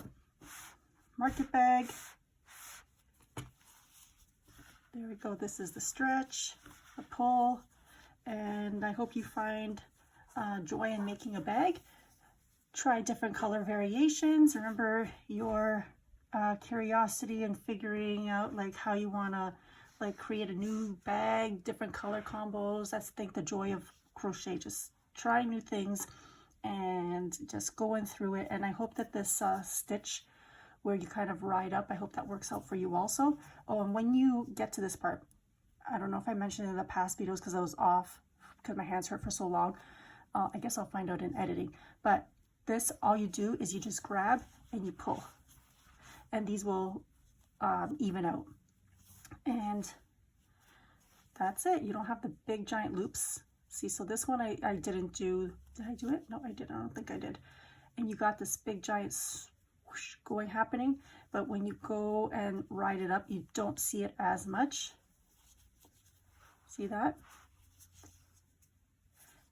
Market bag. There we go. This is the stretch, the pull, and I hope you find joy in making a bag. Try different color variations. Remember your curiosity and figuring out like how you want to like create a new bag, different color combos. That's, I think, the joy of crochet. Just try new things and just going through it. And I hope that this stitch where you kind of ride up, I hope that works out for you also. Oh, and when you get to this part, I don't know if I mentioned it in the past videos because I was off because my hands hurt for so long. I guess I'll find out in editing. But this, all you do is you just grab and you pull. And these will even out. And that's it. You don't have the big giant loops. See, so this one I didn't do. Did I do it? No, I didn't. I don't think I did. And you got this big giant swoosh going happening. But when you go and ride it up, you don't see it as much. See that?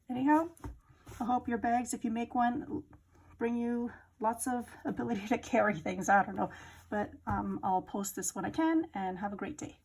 Anyhow, I hope your bags, if you make one, bring you lots of ability to carry things. I don't know. But I'll post this when I can, and have a great day.